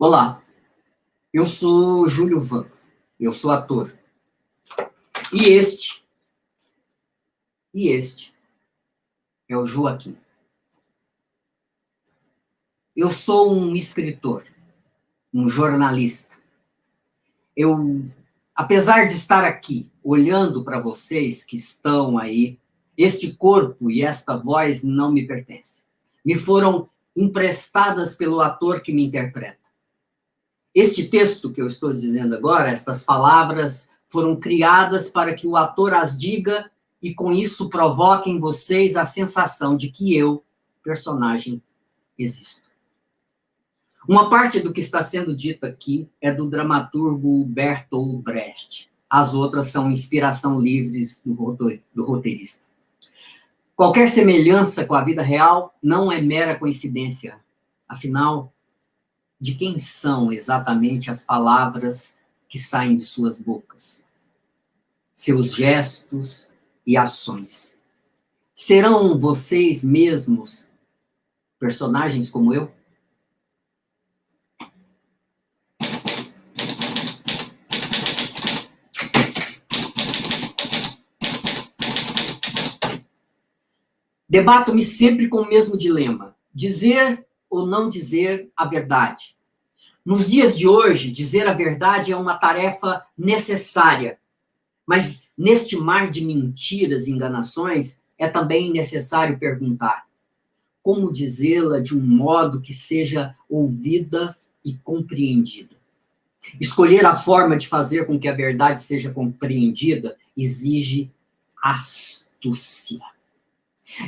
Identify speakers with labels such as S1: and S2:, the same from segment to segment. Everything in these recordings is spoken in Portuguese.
S1: Olá, eu sou Júlio Van, eu sou ator. E este é o Joaquim. Eu sou um escritor, um jornalista. Apesar de estar aqui, olhando para vocês que estão aí, este corpo e esta voz não me pertencem. Me foram emprestadas pelo ator que me interpreta. Este texto que eu estou dizendo agora, estas palavras, foram criadas para que o ator as diga e, com isso, provoque em vocês a sensação de que eu, personagem, existo. Uma parte do que está sendo dito aqui é do dramaturgo Bertolt Brecht. As outras são inspiração livres do roteirista. Qualquer semelhança com a vida real não é mera coincidência. Afinal, de quem são exatamente as palavras que saem de suas bocas? Seus gestos e ações. Serão vocês mesmos personagens como eu? Debato-me sempre com o mesmo dilema: dizer ou não dizer a verdade. Nos dias de hoje, dizer a verdade é uma tarefa necessária, mas neste mar de mentiras e enganações, é também necessário perguntar: como dizê-la de um modo que seja ouvida e compreendida? Escolher a forma de fazer com que a verdade seja compreendida exige astúcia.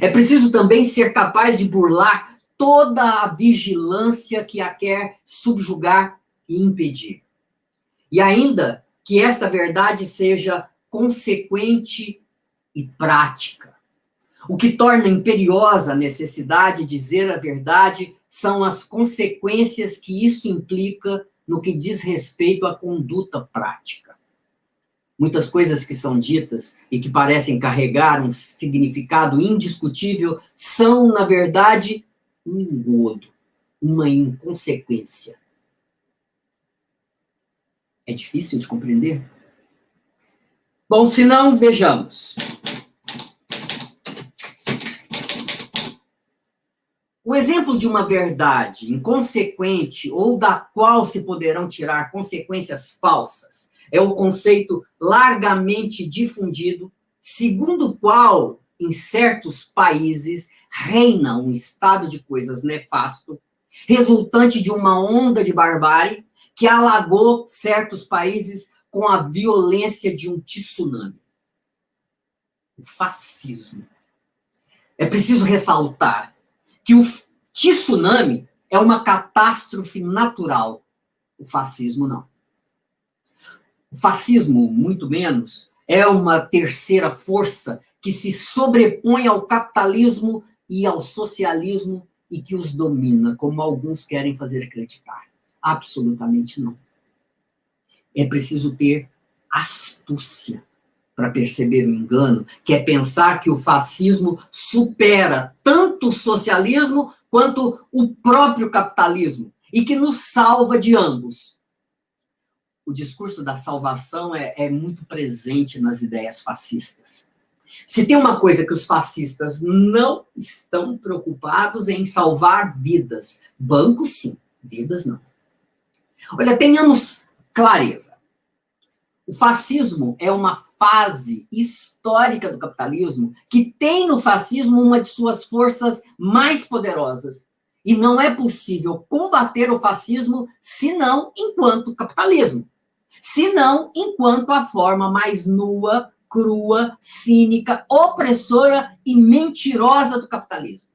S1: É preciso também ser capaz de burlar toda a vigilância que a quer subjugar e impedir. E ainda que esta verdade seja consequente e prática. O que torna imperiosa a necessidade de dizer a verdade são as consequências que isso implica no que diz respeito à conduta prática. Muitas coisas que são ditas e que parecem carregar um significado indiscutível são, na verdade, um engodo, uma inconsequência. É difícil de compreender? Bom, se não, vejamos. O exemplo de uma verdade inconsequente ou da qual se poderão tirar consequências falsas é o conceito largamente difundido, segundo o qual, em certos países, reina um estado de coisas nefasto, resultante de uma onda de barbárie que alagou certos países com a violência de um tsunami. O fascismo. É preciso ressaltar que o tsunami é uma catástrofe natural. O fascismo não. O fascismo, muito menos, é uma terceira força que se sobrepõe ao capitalismo e ao socialismo e que os domina, como alguns querem fazer acreditar. Absolutamente não. É preciso ter astúcia para perceber o engano, que é pensar que o fascismo supera tanto o socialismo quanto o próprio capitalismo e que nos salva de ambos. O discurso da salvação é muito presente nas ideias fascistas. Se tem uma coisa que os fascistas não estão preocupados é em salvar vidas. Bancos, sim. Vidas, não. Olha, tenhamos clareza. O fascismo é uma fase histórica do capitalismo que tem no fascismo uma de suas forças mais poderosas. E não é possível combater o fascismo senão enquanto capitalismo. Senão enquanto a forma mais nua, crua, cínica, opressora e mentirosa do capitalismo.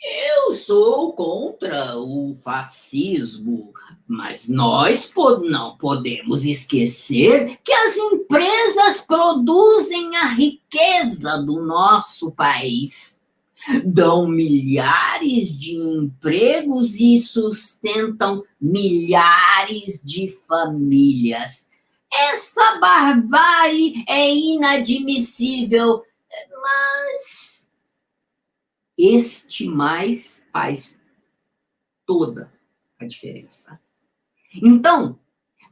S1: Eu sou contra o fascismo, mas nós não podemos esquecer que as empresas produzem a riqueza do nosso país, dão milhares de empregos e sustentam milhares de famílias. Essa barbárie é inadmissível, mas este mais faz toda a diferença. Então,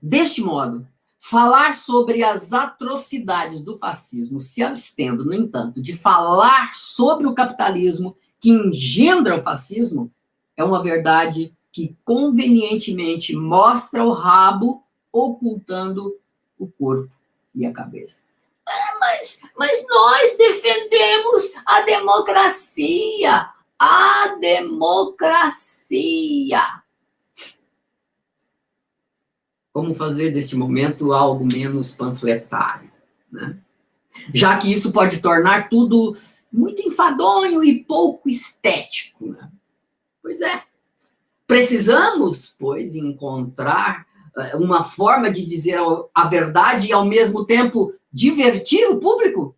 S1: deste modo, falar sobre as atrocidades do fascismo, se abstendo, no entanto, de falar sobre o capitalismo que engendra o fascismo, é uma verdade que convenientemente mostra o rabo ocultando o corpo e a cabeça. Mas nós defendemos a democracia. A democracia. Como fazer deste momento algo menos panfletário, né? Já que isso pode tornar tudo muito enfadonho e pouco estético, né? Pois é. Precisamos, pois, encontrar uma forma de dizer a verdade e, ao mesmo tempo, divertir o público.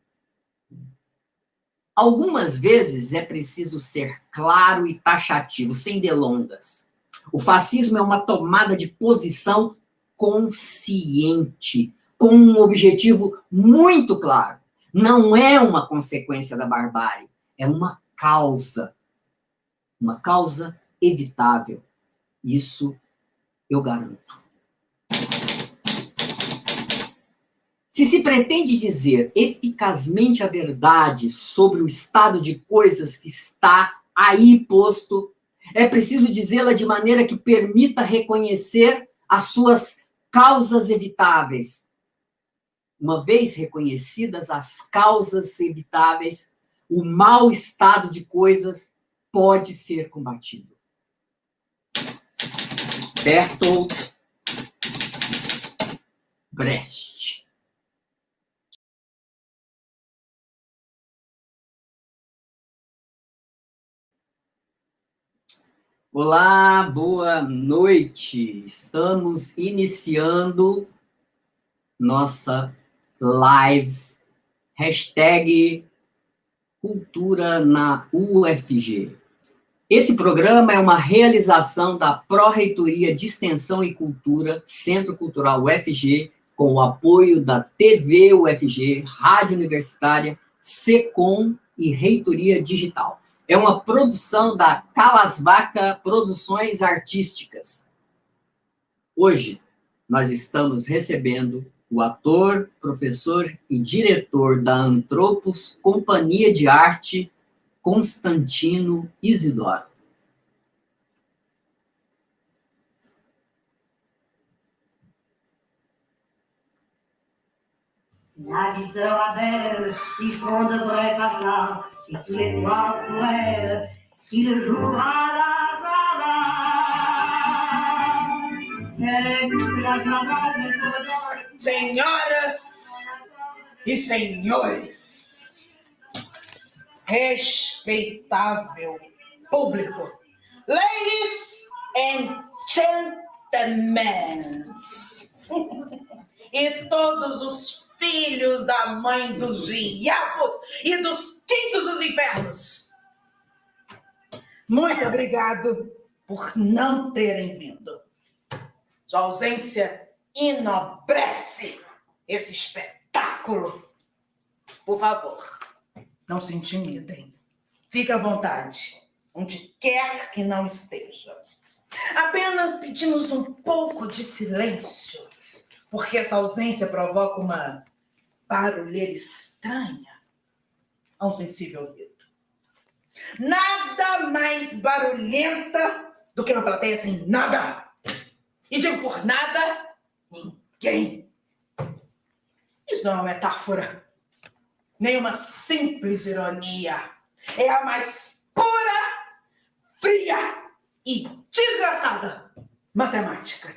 S1: Algumas vezes é preciso ser claro e taxativo, sem delongas. O fascismo é uma tomada de posição consciente, com um objetivo muito claro. Não é uma consequência da barbárie, é uma causa evitável. Isso eu garanto. Se pretende dizer eficazmente a verdade sobre o estado de coisas que está aí posto, é preciso dizê-la de maneira que permita reconhecer as suas causas evitáveis. Uma vez reconhecidas as causas evitáveis, o mau estado de coisas pode ser combatido. Bertolt Brecht. Olá, boa noite. Estamos iniciando nossa live, hashtag Cultura na UFG. Esse programa é uma realização da Pró-Reitoria de Extensão e Cultura, Centro Cultural UFG, com o apoio da TV UFG, Rádio Universitária, SECOM e Reitoria Digital. É uma produção da Calasvaca Produções Artísticas. Hoje, nós estamos recebendo o ator, professor e diretor da Antropos Companhia de Arte, Constantino Isidoro.
S2: La vie sera belle, il qu'on devrait pas là, et tous les soirs pour elle, il jouera la cravate.
S3: Senhoras e senhores, respeitável público, ladies and gentlemen, e todos os filhos da mãe dos diabos e dos quintos dos infernos, muito obrigado por não terem vindo. Sua ausência enobrece esse espetáculo. Por favor, não se intimidem. Fique à vontade, onde quer que não esteja. Apenas pedimos um pouco de silêncio, porque essa ausência provoca uma barulheira estranha a um sensível ouvido. Nada mais barulhenta do que uma plateia sem nada. E digo por nada, ninguém. Isso não é uma metáfora, nem uma simples ironia. É a mais pura, fria e desgraçada matemática.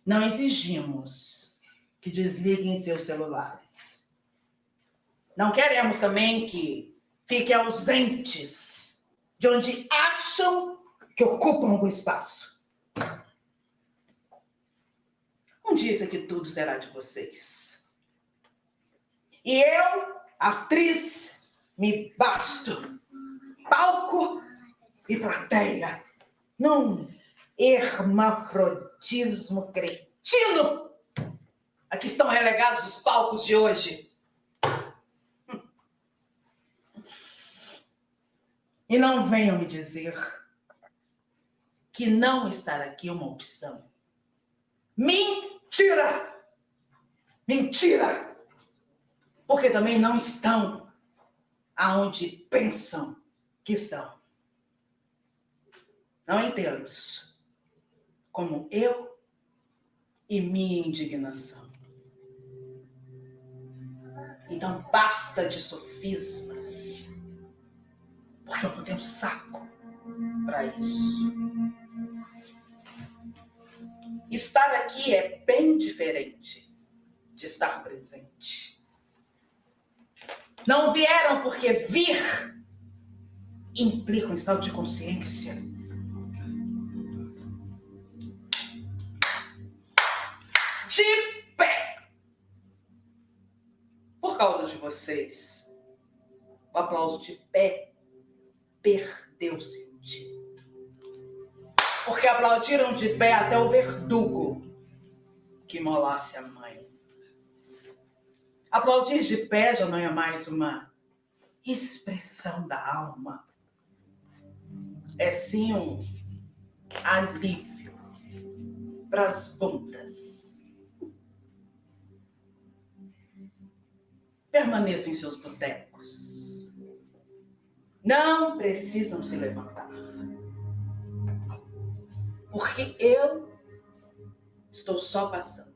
S3: Não exigimos que desliguem seus celulares. Não queremos também que fiquem ausentes de onde acham que ocupam algum espaço. Um dia isso aqui tudo será de vocês. E eu, atriz, me basto. Palco e plateia. Num hermafrodismo cretino. Aqui estão relegados os palcos de hoje. E não venham me dizer que não estar aqui é uma opção. Mentira! Mentira! Porque também não estão aonde pensam que estão. Não entendo isso. Como eu e minha indignação. Então basta de sofismas. Porque eu não tenho saco para isso. Estar aqui é bem diferente de estar presente. Não vieram porque vir implica um estado de consciência. De pé! Por causa de vocês, o aplauso de pé perdeu sentido. Porque aplaudiram de pé até o verdugo que molasse a mãe. Aplaudir de pé já não é mais uma expressão da alma. É sim um alívio para as bundas. Permaneçam em seus botecos. Não precisam se levantar. Porque eu estou só passando.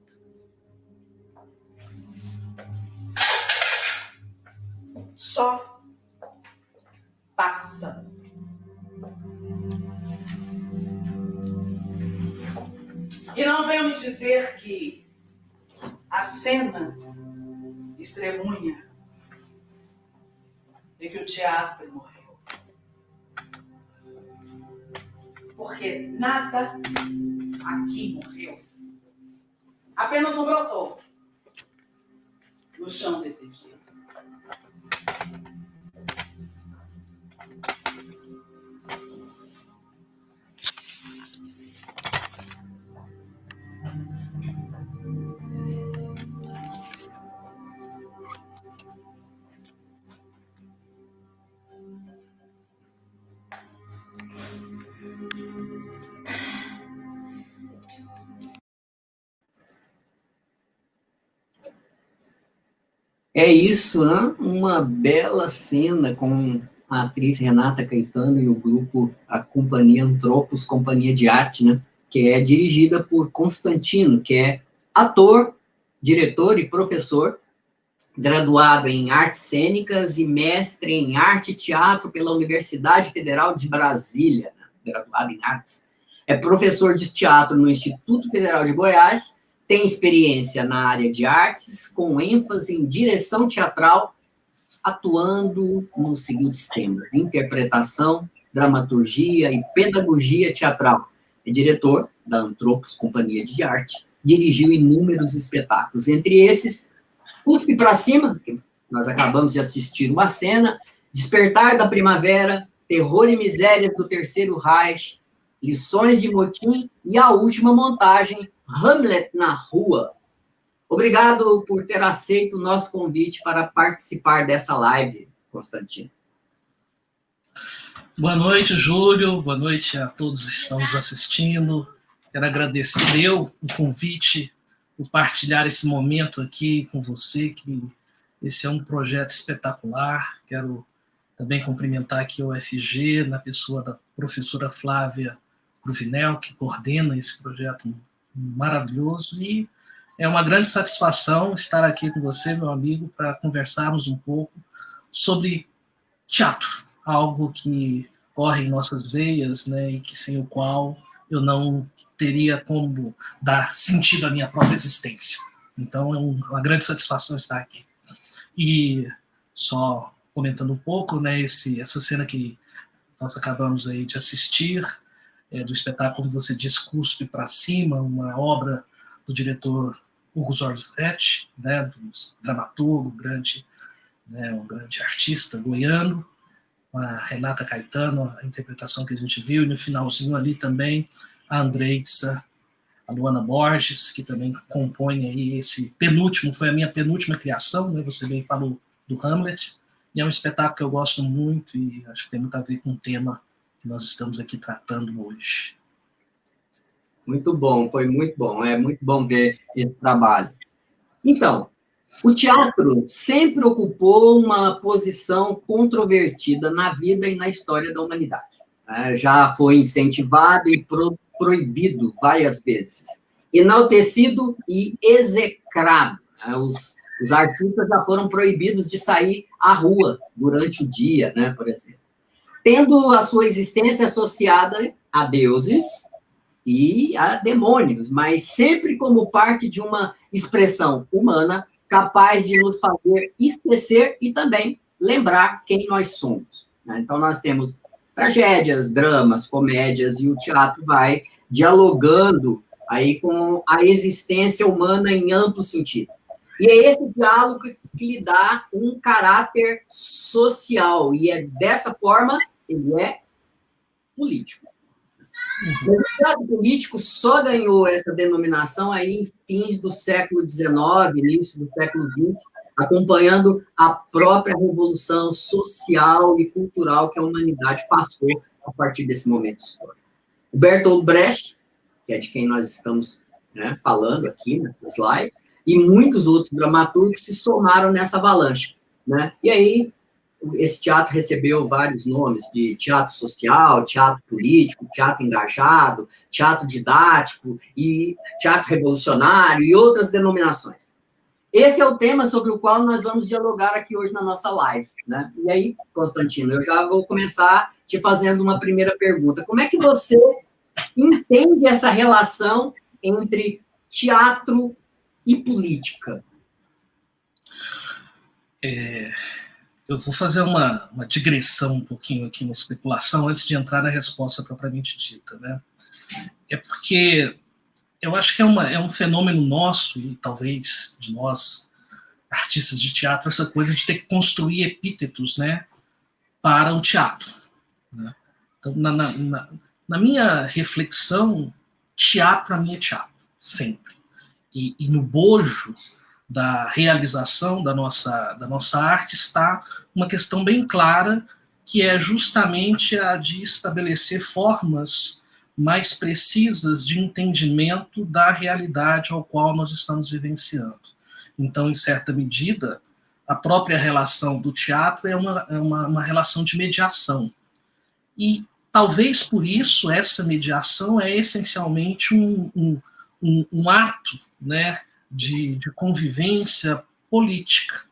S3: Só passando. E não venham me dizer que a cena estremunha e que o teatro morreu. Porque nada aqui morreu. Apenas um brotou no chão desse dia.
S1: É isso, né? Uma bela cena com a atriz Renata Caetano e o grupo, a Companhia Antropos, Companhia de Arte, né? Que é dirigida por Constantino, que é ator, diretor e professor, graduado em artes cênicas e mestre em arte e teatro pela Universidade Federal de Brasília, né? Graduado em artes. É professor de teatro no Instituto Federal de Goiás, tem experiência na área de artes, com ênfase em direção teatral, atuando nos seguintes temas: interpretação, dramaturgia e pedagogia teatral. É diretor da Antropos Companhia de Arte, dirigiu inúmeros espetáculos, entre esses, Cuspe pra Cima, que nós acabamos de assistir uma cena, Despertar da Primavera, Terror e Misérias do Terceiro Reich, Lições de Motim e a última montagem, Hamlet na Rua. Obrigado por ter aceito o nosso convite para participar dessa live, Constantino.
S4: Boa noite, Júlio. Boa noite a todos que estão nos assistindo. Quero agradecer o convite por partilhar esse momento aqui com você, que esse é um projeto espetacular. Quero também cumprimentar aqui o UFG, na pessoa da professora Flávia Cruvinel, que coordena esse projeto maravilhoso, e é uma grande satisfação estar aqui com você, meu amigo, para conversarmos um pouco sobre teatro, algo que corre em nossas veias, né, e que sem o qual eu não teria como dar sentido à minha própria existência. Então é uma grande satisfação estar aqui. E só comentando um pouco, né, essa cena que nós acabamos aí de assistir, do espetáculo, como você disse, Cuspe pra Cima, uma obra do diretor Hugo Zorzetti, né, do dramaturgo, um grande artista goiano, com a Renata Caetano, a interpretação que a gente viu, e no finalzinho ali também a Andreitza, a Luana Borges, que também compõe aí esse penúltimo, foi a minha penúltima criação, né, você bem falou do Hamlet, e é um espetáculo que eu gosto muito e acho que tem muito a ver com o tema que nós estamos aqui tratando hoje.
S1: Muito bom, foi muito bom. É muito bom ver esse trabalho. Então, o teatro sempre ocupou uma posição controvertida na vida e na história da humanidade. Já foi incentivado e proibido várias vezes, enaltecido e execrado. Os artistas já foram proibidos de sair à rua durante o dia, né, por exemplo, tendo a sua existência associada a deuses e a demônios, mas sempre como parte de uma expressão humana capaz de nos fazer esquecer e também lembrar quem nós somos. Então, nós temos tragédias, dramas, comédias, e o teatro vai dialogando aí com a existência humana em amplo sentido. E é esse diálogo que lhe dá um caráter social, e é dessa forma ele é político. O teatro político só ganhou essa denominação aí em fins do século XIX, início do século XX, acompanhando a própria revolução social e cultural que a humanidade passou a partir desse momento histórico. O Bertolt Brecht, que é de quem nós estamos, né, falando aqui nessas lives, e muitos outros dramaturgos se somaram nessa avalanche, né? E aí, esse teatro recebeu vários nomes, de teatro social, teatro político, teatro engajado, teatro didático, e teatro revolucionário, e outras denominações. Esse é o tema sobre o qual nós vamos dialogar aqui hoje na nossa live, né? E aí, Constantino, eu já vou começar te fazendo uma primeira pergunta. Como é que você entende essa relação entre teatro e política?
S4: Eu vou fazer uma digressão um pouquinho aqui na especulação antes de entrar na resposta propriamente dita, né? É porque eu acho que é um fenômeno nosso, e talvez de nós, artistas de teatro, essa coisa de ter que construir epítetos, né, para o teatro, né? Então, na minha reflexão, teatro para mim é teatro, sempre. E no bojo da realização da nossa arte está uma questão bem clara, que é justamente a de estabelecer formas mais precisas de entendimento da realidade ao qual nós estamos vivenciando. Então, em certa medida, a própria relação do teatro é uma relação de mediação. E talvez por isso essa mediação é essencialmente um ato, né, de convivência política,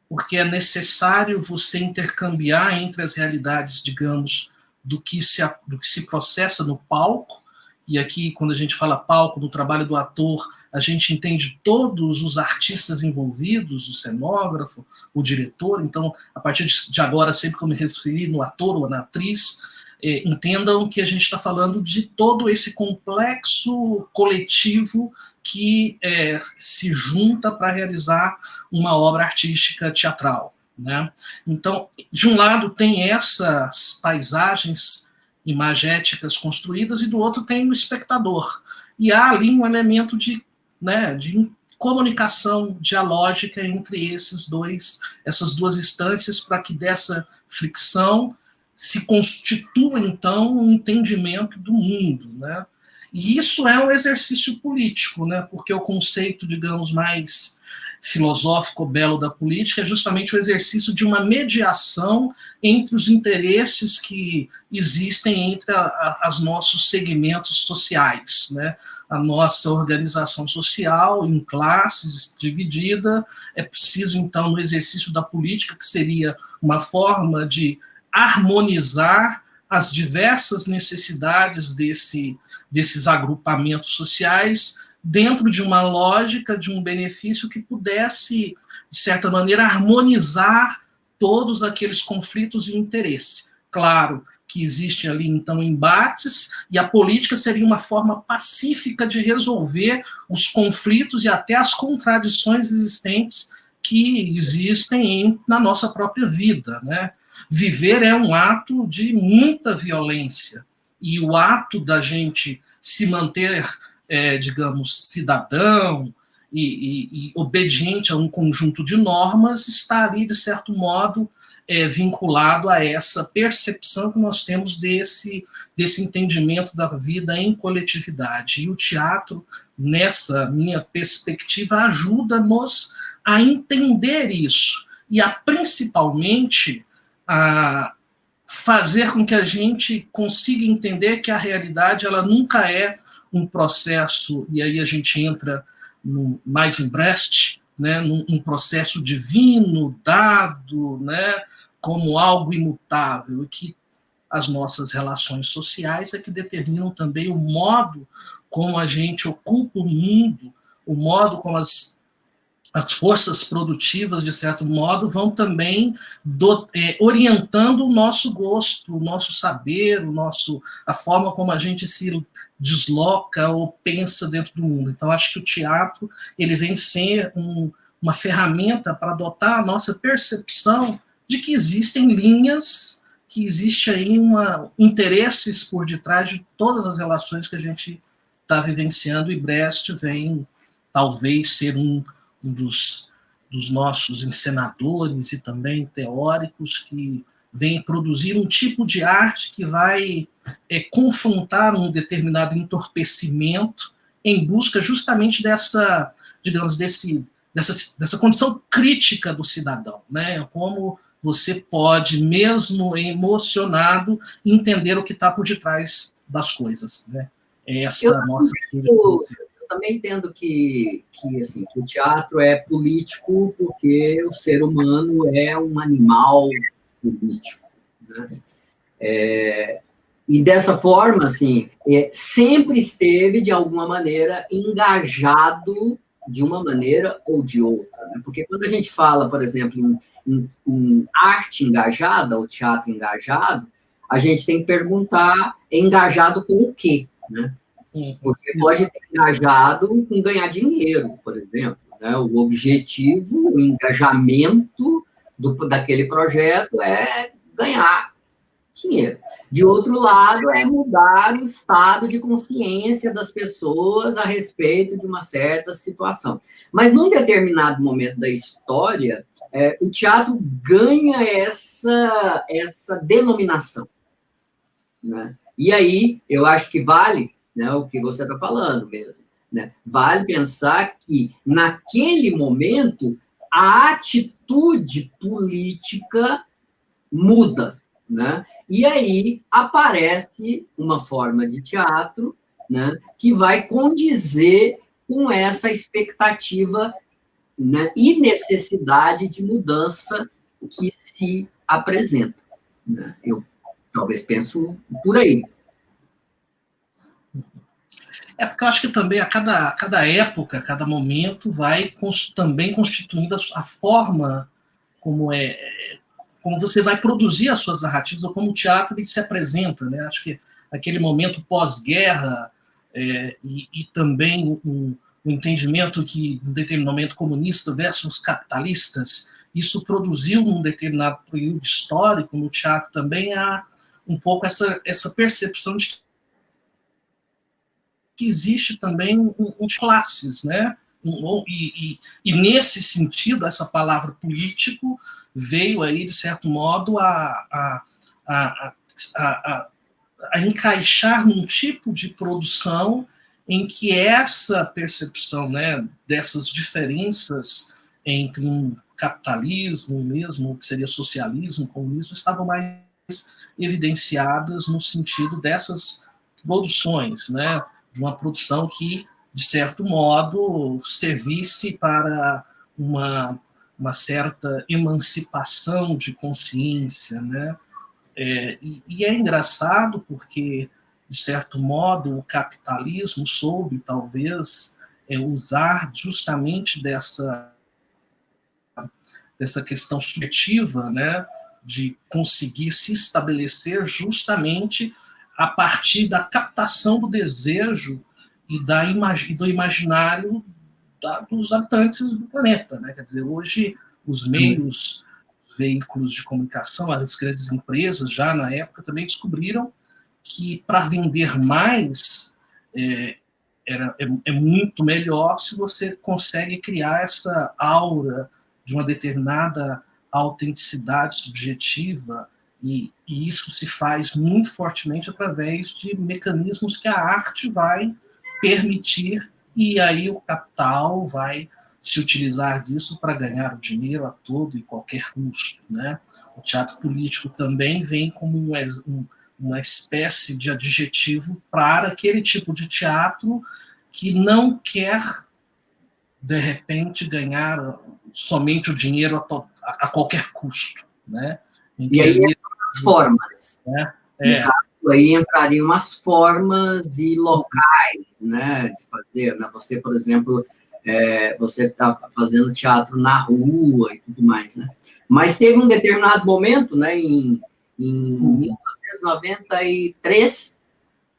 S4: porque é necessário você intercambiar entre as realidades, digamos, do que se processa no palco, e aqui, quando a gente fala palco, no trabalho do ator, a gente entende todos os artistas envolvidos, o cenógrafo, o diretor. Então, a partir de agora, sempre que eu me referir no ator ou na atriz, entendam que a gente está falando de todo esse complexo coletivo que se junta para realizar uma obra artística teatral, né? Então, de um lado tem essas paisagens imagéticas construídas e do outro tem o espectador. E há ali um elemento de comunicação dialógica entre essas duas instâncias, para que dessa fricção se constitua, então, um entendimento do mundo, né? E isso é um exercício político, né? Porque o conceito, digamos, mais filosófico belo da política é justamente o exercício de uma mediação entre os interesses que existem entre os nossos segmentos sociais, né? A nossa organização social em classes dividida, é preciso, então, no exercício da política, que seria uma forma de harmonizar as diversas necessidades desses agrupamentos sociais dentro de uma lógica de um benefício que pudesse, de certa maneira, harmonizar todos aqueles conflitos e interesses. Claro que existem ali, então, embates, e a política seria uma forma pacífica de resolver os conflitos e até as contradições existentes que existem na nossa própria vida, né? Viver é um ato de muita violência, e o ato da gente se manter, digamos, cidadão e obediente a um conjunto de normas está ali, de certo modo, vinculado a essa percepção que nós temos desse entendimento da vida em coletividade. E o teatro, nessa minha perspectiva, ajuda-nos a entender isso e a, principalmente, a fazer com que a gente consiga entender que a realidade ela nunca é um processo, e aí a gente entra mais em Brecht, né, num processo divino, dado, né, como algo imutável, e que as nossas relações sociais é que determinam também o modo como a gente ocupa o mundo, o modo como as forças produtivas, de certo modo, vão também orientando o nosso gosto, o nosso saber, a forma como a gente se desloca ou pensa dentro do mundo. Então, acho que o teatro ele vem ser uma ferramenta para adotar a nossa percepção de que existem linhas, que existe aí interesses por detrás de todas as relações que a gente está vivenciando, e Brecht vem, talvez, ser um dos nossos encenadores e também teóricos que vem produzir um tipo de arte que vai confrontar um determinado entorpecimento em busca justamente dessa, digamos, dessa condição crítica do cidadão, né? Como você pode, mesmo emocionado, entender o que está por detrás das coisas, né? Essa nossa...
S1: Eu também entendo que o teatro é político porque o ser humano é um animal político, né? E dessa forma, assim, sempre esteve, de alguma maneira, engajado de uma maneira ou de outra, né? Porque quando a gente fala, por exemplo, em arte engajada, ou teatro engajado, a gente tem que perguntar, engajado com o quê, né? Porque pode ter engajado com ganhar dinheiro, por exemplo, né? O objetivo, o engajamento daquele projeto é ganhar dinheiro. De outro lado, é mudar o estado de consciência das pessoas a respeito de uma certa situação. Mas, num determinado momento da história, o teatro ganha essa denominação, né? E aí, eu acho que vale, né, o que você está falando mesmo, né? Vale pensar que, naquele momento, a atitude política muda, né? E aí aparece uma forma de teatro, né, que vai condizer com essa expectativa, né, e necessidade de mudança que se apresenta, né? Eu talvez penso por aí.
S4: Porque eu acho que também a cada época, cada momento, vai também constituindo a forma como você vai produzir as suas narrativas, ou como o teatro ele se apresenta, né? Acho que aquele momento pós-guerra e também o entendimento que, num determinado momento, comunista versus capitalistas, isso produziu, num determinado período histórico, no teatro também, há um pouco essa percepção de que existe também um classes, né? E nesse sentido, essa palavra político veio aí, de certo modo, a encaixar num tipo de produção em que essa percepção, né, dessas diferenças entre um capitalismo mesmo, que seria socialismo, comunismo, estavam mais evidenciadas no sentido dessas produções, né? De uma produção que, de certo modo, servisse para uma certa emancipação de consciência, né? E é engraçado porque, de certo modo, o capitalismo soube, talvez, usar justamente dessa questão subjetiva, né? De conseguir se estabelecer justamente a partir da captação do desejo e do imaginário dos habitantes do planeta, né? Quer dizer, hoje os meios, veículos de comunicação, as grandes empresas, já na época, também descobriram que para vender mais é muito melhor se você consegue criar essa aura de uma determinada a autenticidade subjetiva, e isso se faz muito fortemente através de mecanismos que a arte vai permitir, e aí o capital vai se utilizar disso para ganhar o dinheiro a todo e qualquer custo, né? O teatro político também vem como uma espécie de adjetivo para aquele tipo de teatro que não quer, de repente, ganhar somente o dinheiro a qualquer custo, né?
S1: E aí entram as formas.
S4: Né?
S1: Aí entrariam as formas e locais, né, de fazer. Né? Você, por exemplo, você está fazendo teatro na rua e tudo mais, né? Mas teve um determinado momento, né, em 1993,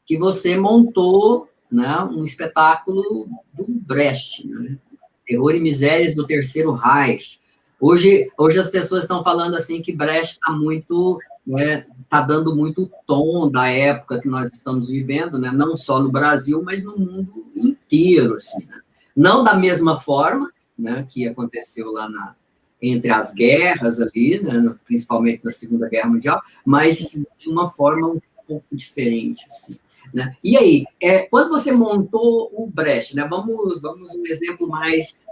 S1: que você montou, né, um espetáculo do Brecht, né? Terror e Misérias do Terceiro Reich. Hoje as pessoas estão falando assim que Brecht está muito, né, tá dando muito tom da época que nós estamos vivendo, né, não só no Brasil, mas no mundo inteiro, assim, né? Não da mesma forma, né, que aconteceu lá entre as guerras ali, né, principalmente na Segunda Guerra Mundial, mas de uma forma um pouco diferente, assim. Né? E aí, quando você montou o Brecht, né, vamos um exemplo mais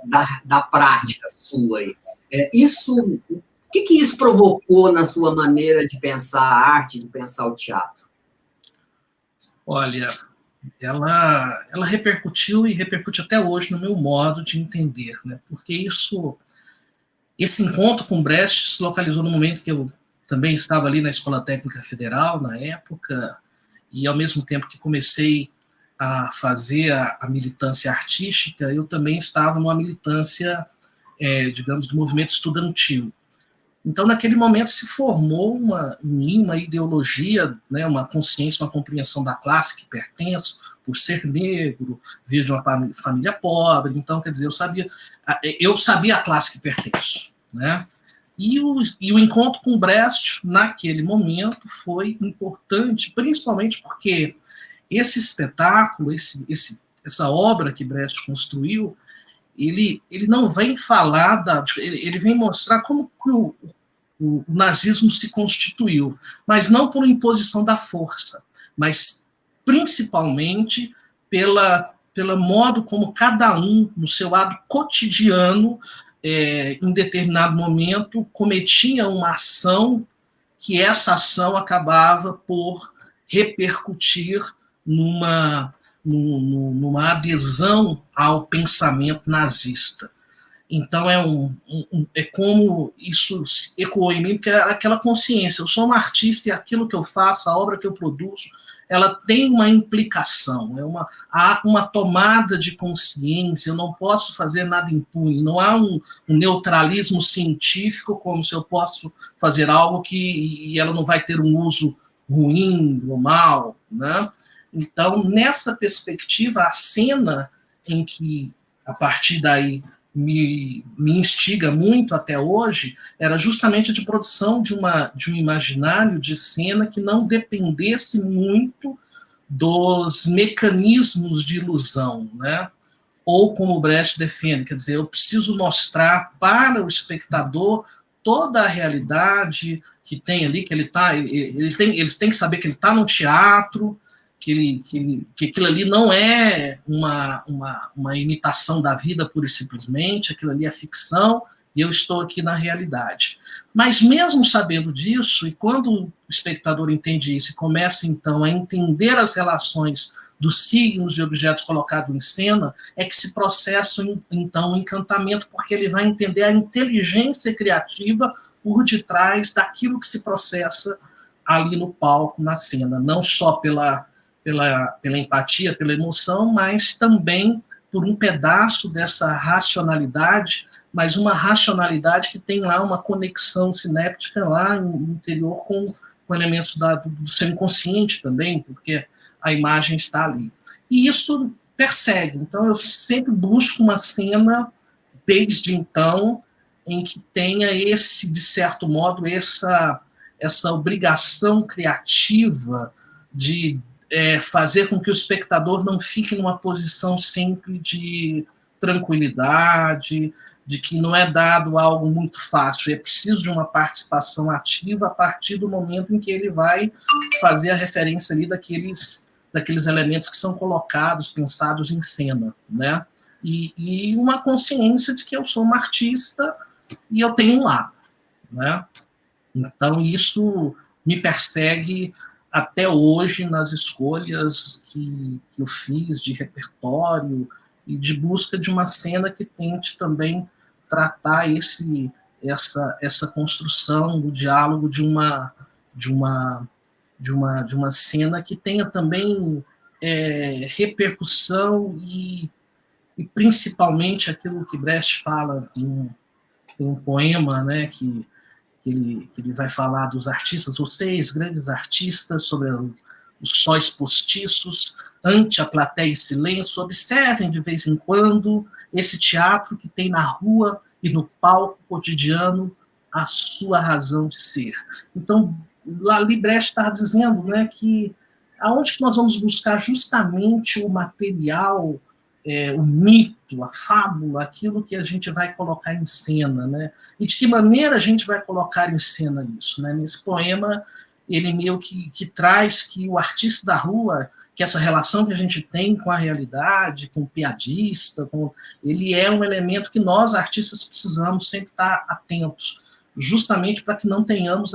S1: da prática sua aí. O que isso provocou na sua maneira de pensar a arte, de pensar o teatro?
S4: Olha, ela repercutiu e repercute até hoje no meu modo de entender, né? Porque esse encontro com Brecht se localizou no momento que eu também estava ali na Escola Técnica Federal, na época, e ao mesmo tempo que comecei a fazer a militância artística, eu também estava numa militância, digamos, do movimento estudantil. Então, naquele momento, se formou em mim uma ideologia, né, uma consciência, uma compreensão da classe que pertenço, por ser negro, vir de uma família pobre. Então, quer dizer, eu sabia a classe que pertenço, né? E o encontro com Brecht, naquele momento, foi importante, principalmente porque esse espetáculo, essa obra que Brecht construiu, ele não vem falar ele vem mostrar como que o nazismo se constituiu, mas não por imposição da força, mas principalmente pela modo como cada um, no seu ato cotidiano, em determinado momento, cometia uma ação que essa ação acabava por repercutir numa adesão ao pensamento nazista. Então, é como isso ecoou em mim, porque é aquela consciência. Eu sou um artista e aquilo que eu faço, a obra que eu produzo, ela tem uma implicação, há uma tomada de consciência, eu não posso fazer nada impune, não há um neutralismo científico, como se eu posso fazer algo e ela não vai ter um uso ruim ou mal, né? Então, nessa perspectiva, a cena em que, a partir daí, me instiga muito até hoje, era justamente de produção de um imaginário de cena que não dependesse muito dos mecanismos de ilusão, né? Ou como o Brecht defende, quer dizer, eu preciso mostrar para o espectador toda a realidade que tem ali, que eles têm que saber que ele está no teatro, que aquilo ali não é uma imitação da vida pura e simplesmente, aquilo ali é ficção, e eu estou aqui na realidade. Mas mesmo sabendo disso, e quando o espectador entende isso e começa, então, a entender as relações dos signos e objetos colocados em cena, é que se processa, então, o encantamento, porque ele vai entender a inteligência criativa por detrás daquilo que se processa ali no palco, na cena, não só pela empatia, pela emoção, mas também por um pedaço dessa racionalidade, mas uma racionalidade que tem lá uma conexão sinéptica lá no interior com elementos do seu inconsciente também, porque a imagem está ali. E isso persegue. Então, eu sempre busco uma cena, desde então, em que tenha de certo modo, essa obrigação criativa de fazer com que o espectador não fique numa posição sempre de tranquilidade, de que não é dado algo muito fácil, é preciso de uma participação ativa a partir do momento em que ele vai fazer a referência ali daqueles elementos que são colocados, pensados em cena, né? E uma consciência de que eu sou uma artista e eu tenho um lado, né? Então, isso me persegue até hoje nas escolhas que eu fiz de repertório e de busca de uma cena que tente também tratar essa construção do diálogo de uma cena que tenha também repercussão e principalmente aquilo que Brecht fala em um poema, né, que ele vai falar dos artistas, vocês, grandes artistas, sobre os sóis postiços, ante a plateia em silêncio, observem de vez em quando esse teatro que tem na rua e no palco cotidiano a sua razão de ser. Então, ali Brecht está dizendo, né, que aonde que nós vamos buscar justamente o material, o mito, a fábula, aquilo que a gente vai colocar em cena, né? E de que maneira a gente vai colocar em cena isso, né? Nesse poema, ele meio que traz que o artista da rua, que essa relação que a gente tem com a realidade, com o piadista, ele é um elemento que nós, artistas, precisamos sempre estar atentos, justamente para que não tenhamos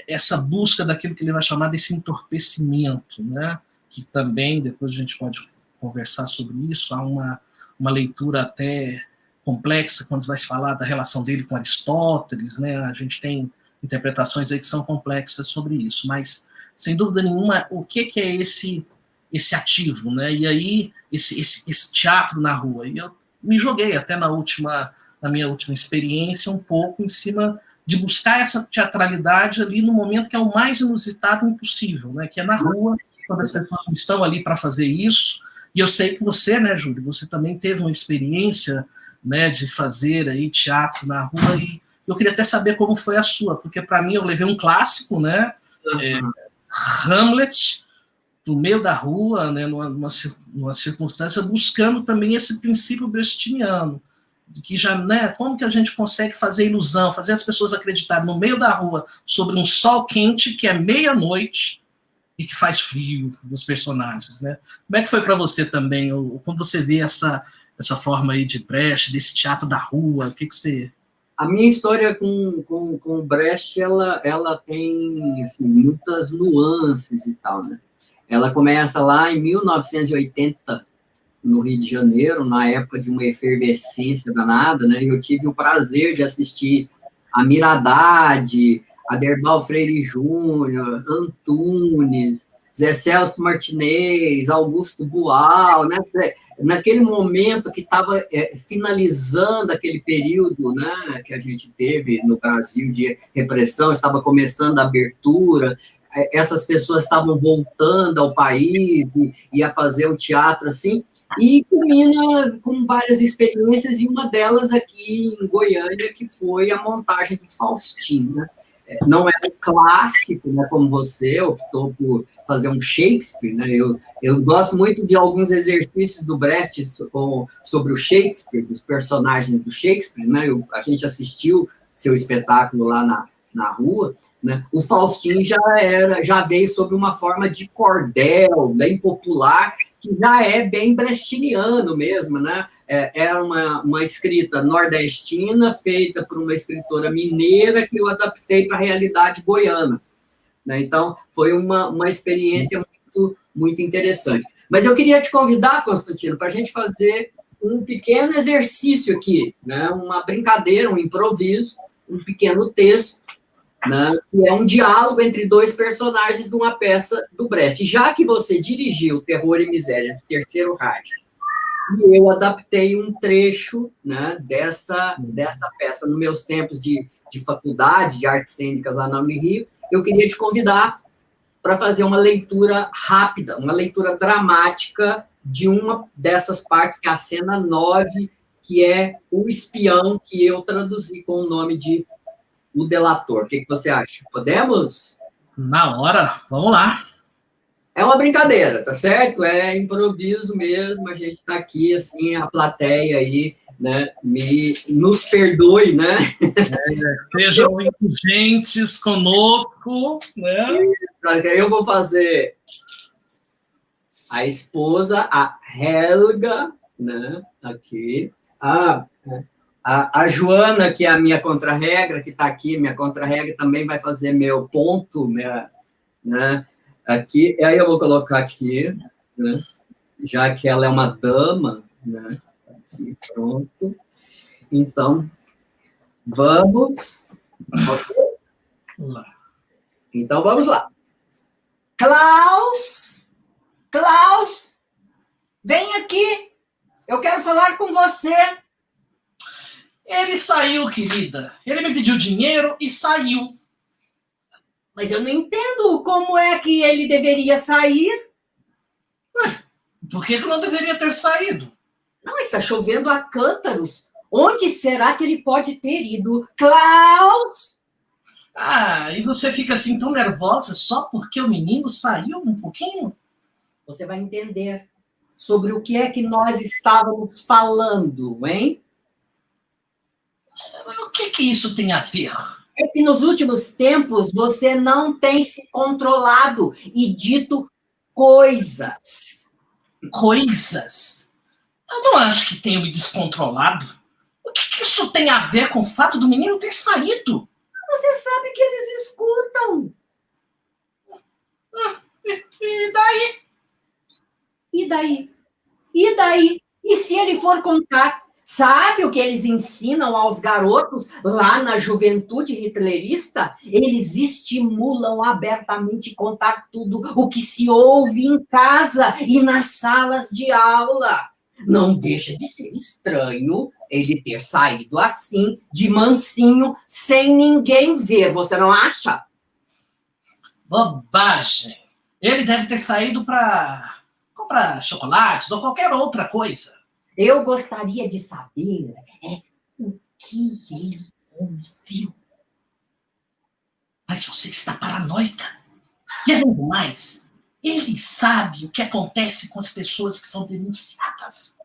S4: essa busca daquilo que ele vai chamar desse entorpecimento, né? Que também, depois a gente pode conversar sobre isso, há uma leitura até complexa quando vai se falar da relação dele com Aristóteles, né? A gente tem interpretações aí que são complexas sobre isso, mas, sem dúvida nenhuma, o que é esse ativo, né? E aí, esse teatro na rua. E eu me joguei até na minha última experiência um pouco em cima de buscar essa teatralidade ali no momento que é o mais inusitado impossível, né? Que é na rua, quando as pessoas estão ali para fazer isso. E eu sei que você, né, Júlio, você também teve uma experiência, né, de fazer aí teatro na rua, e eu queria até saber como foi a sua, porque para mim eu levei um clássico, né, Hamlet, no meio da rua, né, numa circunstância, buscando também esse princípio brechtiano, que já, né, como que a gente consegue fazer ilusão, fazer as pessoas acreditarem no meio da rua sobre um sol quente que é meia-noite, e que faz frio nos personagens, né? Como é que foi para você também, quando você vê essa forma aí de Brecht, desse teatro da rua, o que você...
S1: A minha história com o Brecht, ela tem assim, muitas nuances e tal, né? Ela começa lá em 1980, no Rio de Janeiro, na época de uma efervescência danada, né? Eu tive o prazer de assistir a Miradade, Aderbal Freire Júnior, Antunes, Zé Celso Martinez, Augusto Boal, né? Naquele momento que estava finalizando aquele período, né, que a gente teve no Brasil de repressão, estava começando a abertura, essas pessoas estavam voltando ao país e a fazer o teatro assim, e culmina com várias experiências, e uma delas aqui em Goiânia, que foi a montagem do Faustinho, né? Não é um clássico, né, como você optou por fazer um Shakespeare, né? Eu gosto muito de alguns exercícios do Brecht sobre o Shakespeare, dos personagens do Shakespeare, né? A gente assistiu seu espetáculo lá na rua, né? O Faustinho já veio sob uma forma de cordel, bem popular, que já é bem brechtiano mesmo, né? Era uma escrita nordestina feita por uma escritora mineira que eu adaptei para a realidade goiana, né? Então, foi uma experiência muito, muito interessante. Mas eu queria te convidar, Constantino, para a gente fazer um pequeno exercício aqui, né? Uma brincadeira, um improviso, um pequeno texto, né, que é um diálogo entre dois personagens de uma peça do Brecht. Já que você dirigiu Terror e Miséria, do Terceiro Reich, e eu adaptei um trecho, né, dessa peça nos meus tempos de faculdade, de artes cênicas lá na Unirio, eu queria te convidar para fazer uma leitura rápida, uma leitura dramática de uma dessas partes, que é a cena 9, que é o espião, que eu traduzi com o nome de O Delator. O que você acha? Podemos?
S4: Na hora, vamos lá.
S1: É uma brincadeira, tá certo? É improviso mesmo, a gente tá aqui, assim, a plateia aí né, nos perdoe, né?
S4: Sejam indulgentes conosco, né?
S1: Eu vou fazer a esposa, a Helga, né, aqui, a Joana, que é a minha contra-regra, que está aqui, minha contra-regra, também vai fazer meu ponto, né, aqui, e aí eu vou colocar aqui, né, já que ela é uma dama, né, aqui, pronto. Então, vamos
S4: lá.
S1: Então, vamos lá. Klaus, vem aqui, eu quero falar com você.
S4: Ele saiu, querida. Ele me pediu dinheiro e saiu.
S1: Mas eu não entendo como é que ele deveria sair.
S4: Por que não deveria ter saído?
S1: Não, está chovendo a cântaros. Onde será que ele pode ter ido? Klaus!
S4: E você fica assim tão nervosa só porque o menino saiu um pouquinho?
S1: Você vai entender sobre o que é que nós estávamos falando, hein?
S4: O que isso tem a ver?
S1: É que nos últimos tempos você não tem se controlado e dito coisas.
S4: Coisas? Eu não acho que tenha me descontrolado. O que isso tem a ver com o fato do menino ter saído?
S1: Você sabe que eles escutam.
S4: E daí?
S1: E daí? E daí? E se ele for contar? Sabe o que eles ensinam aos garotos lá na juventude hitlerista? Eles estimulam abertamente contar tudo o que se ouve em casa e nas salas de aula. Não deixa de ser estranho ele ter saído assim, de mansinho, sem ninguém ver, você não acha?
S4: Bobagem. Ele deve ter saído para comprar chocolates ou qualquer outra coisa.
S1: Eu gostaria de saber o que ele ouviu.
S4: Mas você está paranoica. E além do mais, ele sabe o que acontece com as pessoas que são denunciadas.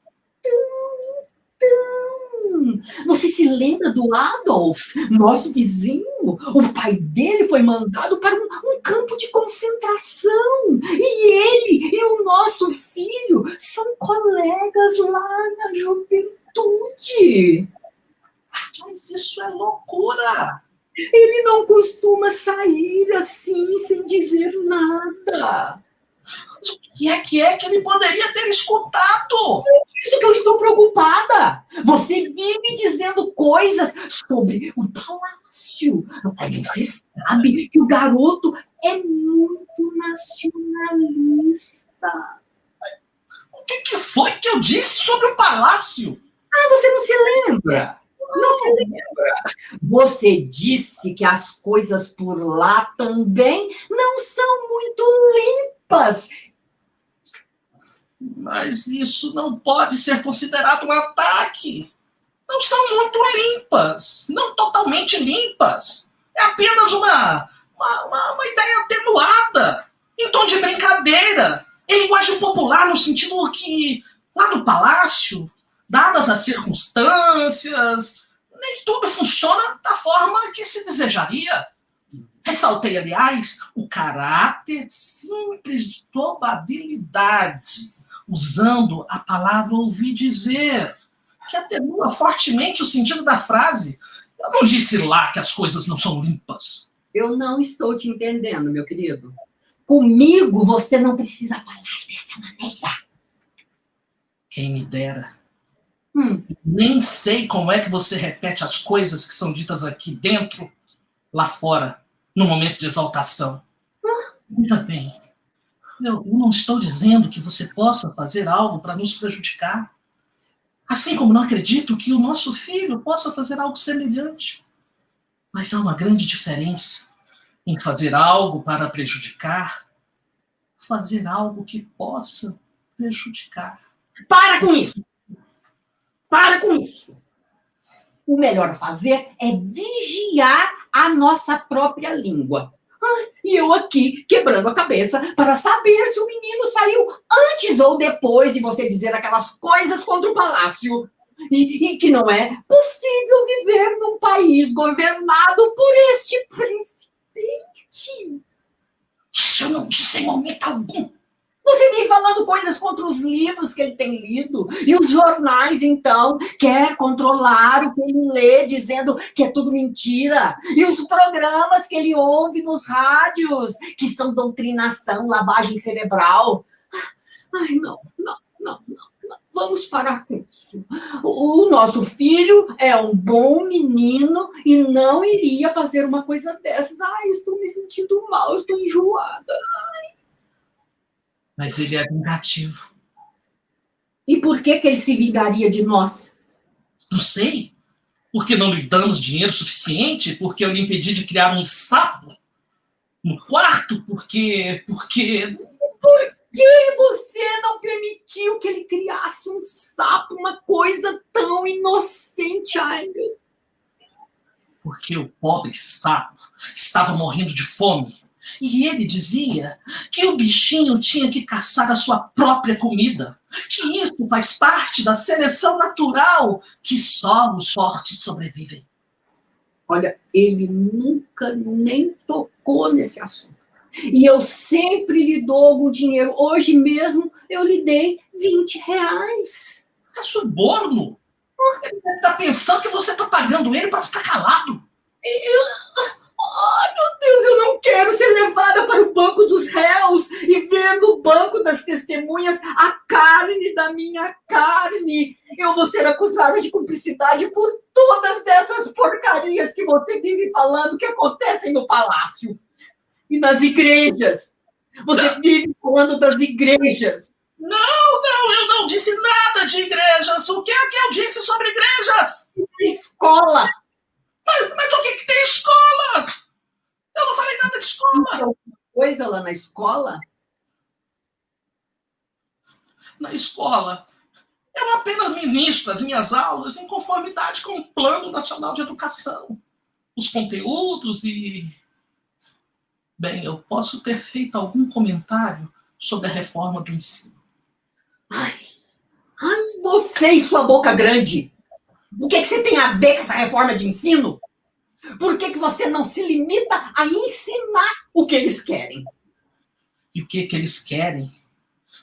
S1: Você se lembra do Adolf, nosso vizinho? O pai dele foi mandado para um campo de concentração. E ele e o nosso filho são colegas lá na juventude.
S4: Mas isso é loucura.
S1: Ele não costuma sair assim, sem dizer nada.
S4: O que é que ele poderia ter escutado?
S1: Isso que eu estou preocupada. Você vive dizendo coisas sobre o palácio. Você sabe que o garoto é muito nacionalista.
S4: O que foi que eu disse sobre o palácio?
S1: Você não se lembra? Não se lembra. Você disse que as coisas por lá também não são muito limpas.
S4: Mas isso não pode ser considerado um ataque. Não são muito limpas. Não totalmente limpas. É apenas uma ideia atenuada. Em tom de brincadeira. Em linguagem popular, no sentido que, lá no palácio, dadas as circunstâncias, nem tudo funciona da forma que se desejaria. Ressaltei, aliás, o caráter simples de probabilidade, usando a palavra ouvi dizer, que atenua fortemente o sentido da frase. Eu não disse lá que as coisas não são limpas.
S1: Eu não estou te entendendo, meu querido. Comigo você não precisa falar dessa maneira.
S4: Quem me dera. Nem sei como é que você repete as coisas que são ditas aqui dentro, lá fora, no momento de exaltação. Ainda bem. Eu não estou dizendo que você possa fazer algo para nos prejudicar. Assim como não acredito que o nosso filho possa fazer algo semelhante. Mas há uma grande diferença em fazer algo para prejudicar, fazer algo que possa prejudicar.
S1: Para com isso! Para com isso! O melhor a fazer é vigiar a nossa própria língua. E eu aqui, quebrando a cabeça para saber se o menino saiu antes ou depois de você dizer aquelas coisas contra o palácio. E que não é possível viver num país governado por este presidente.
S4: Isso eu não disse em momento algum.
S1: Você vem falando coisas contra os livros que ele tem lido, e os jornais, então, quer controlar o que ele lê, dizendo que é tudo mentira. E os programas que ele ouve nos rádios, que são doutrinação, lavagem cerebral. Ai, não. Vamos parar com isso. O nosso filho é um bom menino e não iria fazer uma coisa dessas. Ai, estou me sentindo mal, estou enjoada.
S4: Mas ele é vingativo.
S1: E por que ele se vingaria de nós?
S4: Não sei. Porque não lhe damos dinheiro suficiente? Porque eu lhe impedi de criar um sapo no quarto? Porque...
S1: Por que você não permitiu que ele criasse um sapo, uma coisa tão inocente? Ai, meu...
S4: Porque o pobre sapo estava morrendo de fome. E ele dizia que o bichinho tinha que caçar a sua própria comida, que isso faz parte da seleção natural, que só os fortes sobrevivem.
S1: Olha, ele nunca nem tocou nesse assunto. E eu sempre lhe dou algum dinheiro. Hoje mesmo eu lhe dei R$20.
S4: É suborno. Ele deve estar pensando que você está pagando ele para ficar calado.
S1: Ai, meu Deus, eu não quero ser levada para o banco dos réus e ver no banco das testemunhas a carne da minha carne. Eu vou ser acusada de cumplicidade por todas essas porcarias que você vive falando que acontecem no palácio e nas igrejas. Você vive falando das igrejas.
S4: Não, eu não disse nada de igrejas. O que é que eu disse sobre igrejas?
S1: Escola.
S4: Mas o que tem escolas? Eu não falei nada de escola.
S1: Tem alguma coisa lá na escola?
S4: Na escola, eu apenas ministro as minhas aulas em conformidade com o Plano Nacional de Educação. Os conteúdos e... Bem, eu posso ter feito algum comentário sobre a reforma do ensino.
S1: Ai, você e sua boca grande. O que você tem a ver com essa reforma de ensino? Por que você não se limita a ensinar o que eles querem?
S4: E o que eles querem?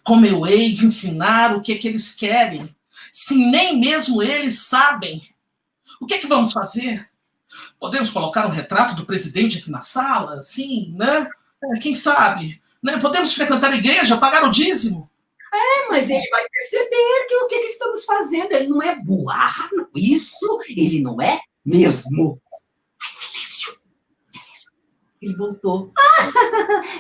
S4: Como eu hei de ensinar o que eles querem? Se nem mesmo eles sabem. O que vamos fazer? Podemos colocar um retrato do presidente aqui na sala? Sim, né? Quem sabe? Né? Podemos frequentar a igreja, pagar o dízimo?
S1: Mas ele vai perceber que o que estamos fazendo, ele não é burro. Isso ele não é mesmo. Ai, silêncio. Ele voltou.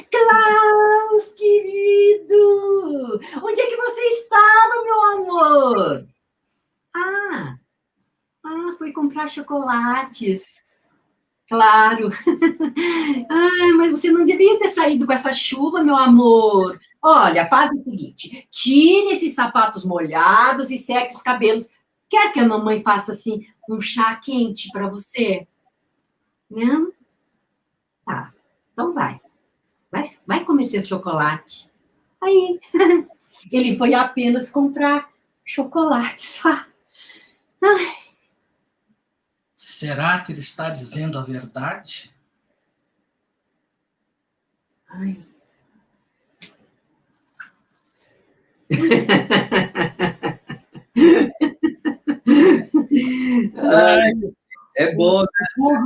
S1: Klaus, querido! Onde é que você estava, meu amor? Foi comprar chocolates. Claro. Mas você não devia ter saído com essa chuva, meu amor. Olha, faz o seguinte, tire esses sapatos molhados e seque os cabelos. Quer que a mamãe faça, assim, um chá quente para você? Não? Tá, então vai. Vai comer seu chocolate. Aí, ele foi apenas comprar chocolate, sabe?
S4: Será que ele está dizendo a verdade?
S1: Ai. É bom, né?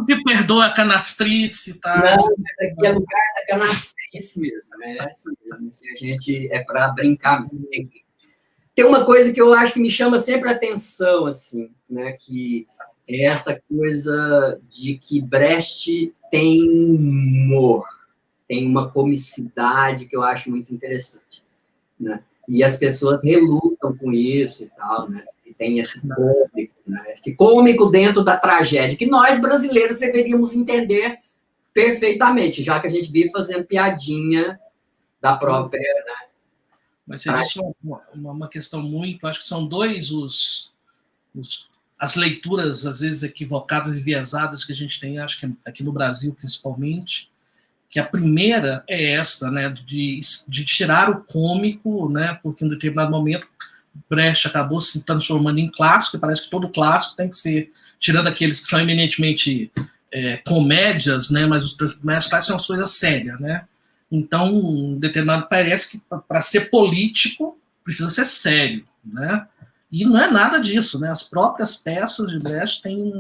S4: Que perdoa a canastrice, tá?
S1: Não, aqui é lugar da canastrice mesmo, né? É assim mesmo. Assim, a gente é para brincar mesmo. Tem uma coisa que eu acho que me chama sempre a atenção, assim, né? Que é essa coisa de que Brecht tem humor, tem uma comicidade que eu acho muito interessante, né? E as pessoas relutam com isso e tal, né? E tem esse cômico, né? Esse cômico dentro da tragédia, que nós, brasileiros, deveríamos entender perfeitamente, já que a gente vive fazendo piadinha da própria... Né?
S4: Mas você disse uma questão muito... Acho que são dois as leituras, às vezes, equivocadas e viesadas que a gente tem, acho que aqui no Brasil, principalmente, que a primeira é essa, né, de tirar o cômico, né, porque em determinado momento Brecht acabou se transformando em clássico, e parece que todo clássico tem que ser, tirando aqueles que são eminentemente comédias, né, mas os mais clássicos são as coisas sérias, né? Então, determinado, parece que para ser político precisa ser sério, né? E não é nada disso, né? As próprias peças de Brecht têm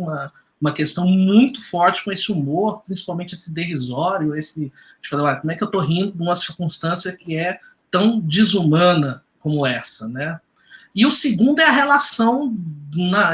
S4: uma questão muito forte com esse humor, principalmente esse derrisório, esse de falar, como é que eu estou rindo de uma circunstância que é tão desumana como essa, né? E o segundo é a relação,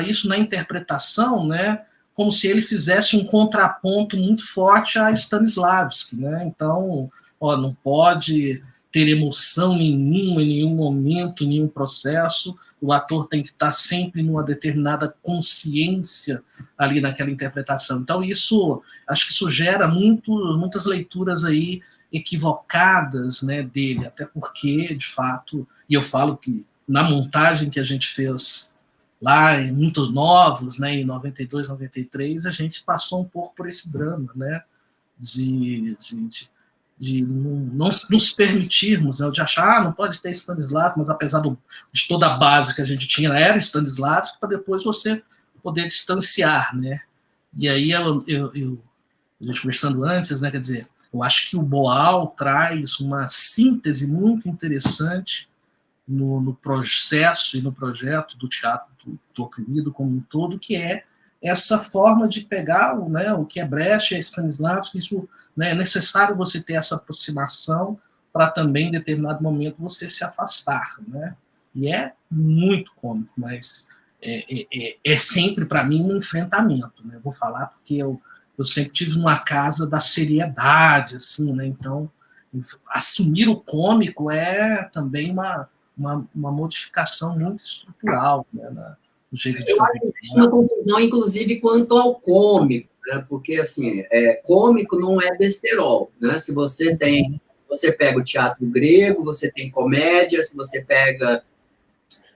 S4: isso na interpretação, né? Como se ele fizesse um contraponto muito forte a Stanislavski, né? Então, não pode ter emoção nenhuma em nenhum momento, em nenhum processo, o ator tem que estar sempre numa determinada consciência ali naquela interpretação. Então, acho que isso gera muitas leituras aí equivocadas, né, dele, até porque, de fato, e eu falo que na montagem que a gente fez lá em Muitos Novos, né, em 92, 93, a gente passou um pouco por esse drama, né, de não nos permitirmos, né, de achar, não pode ter Stanislavski, mas apesar de toda a base que a gente tinha, era Stanislavski, para depois você poder distanciar, né? E aí, a gente conversando antes, né, quer dizer, eu acho que o Boal traz uma síntese muito interessante no processo e no projeto do teatro do oprimido como um todo, que é essa forma de pegar o que é Brecht e Stanislavski. Isso, né, é necessário você ter essa aproximação para também, em determinado momento, você se afastar, né? E é muito cômico, mas é sempre, para mim, um enfrentamento, né? Vou falar porque eu sempre tive numa casa da seriedade, assim, né? Então, assumir o cômico é também uma modificação muito estrutural, né, no jeito de fazer.
S1: Eu acho que existe uma confusão, inclusive, quanto ao cômico, né? Porque, assim, cômico não é besterol, né? Se você pega o teatro grego, você tem comédia, se você pega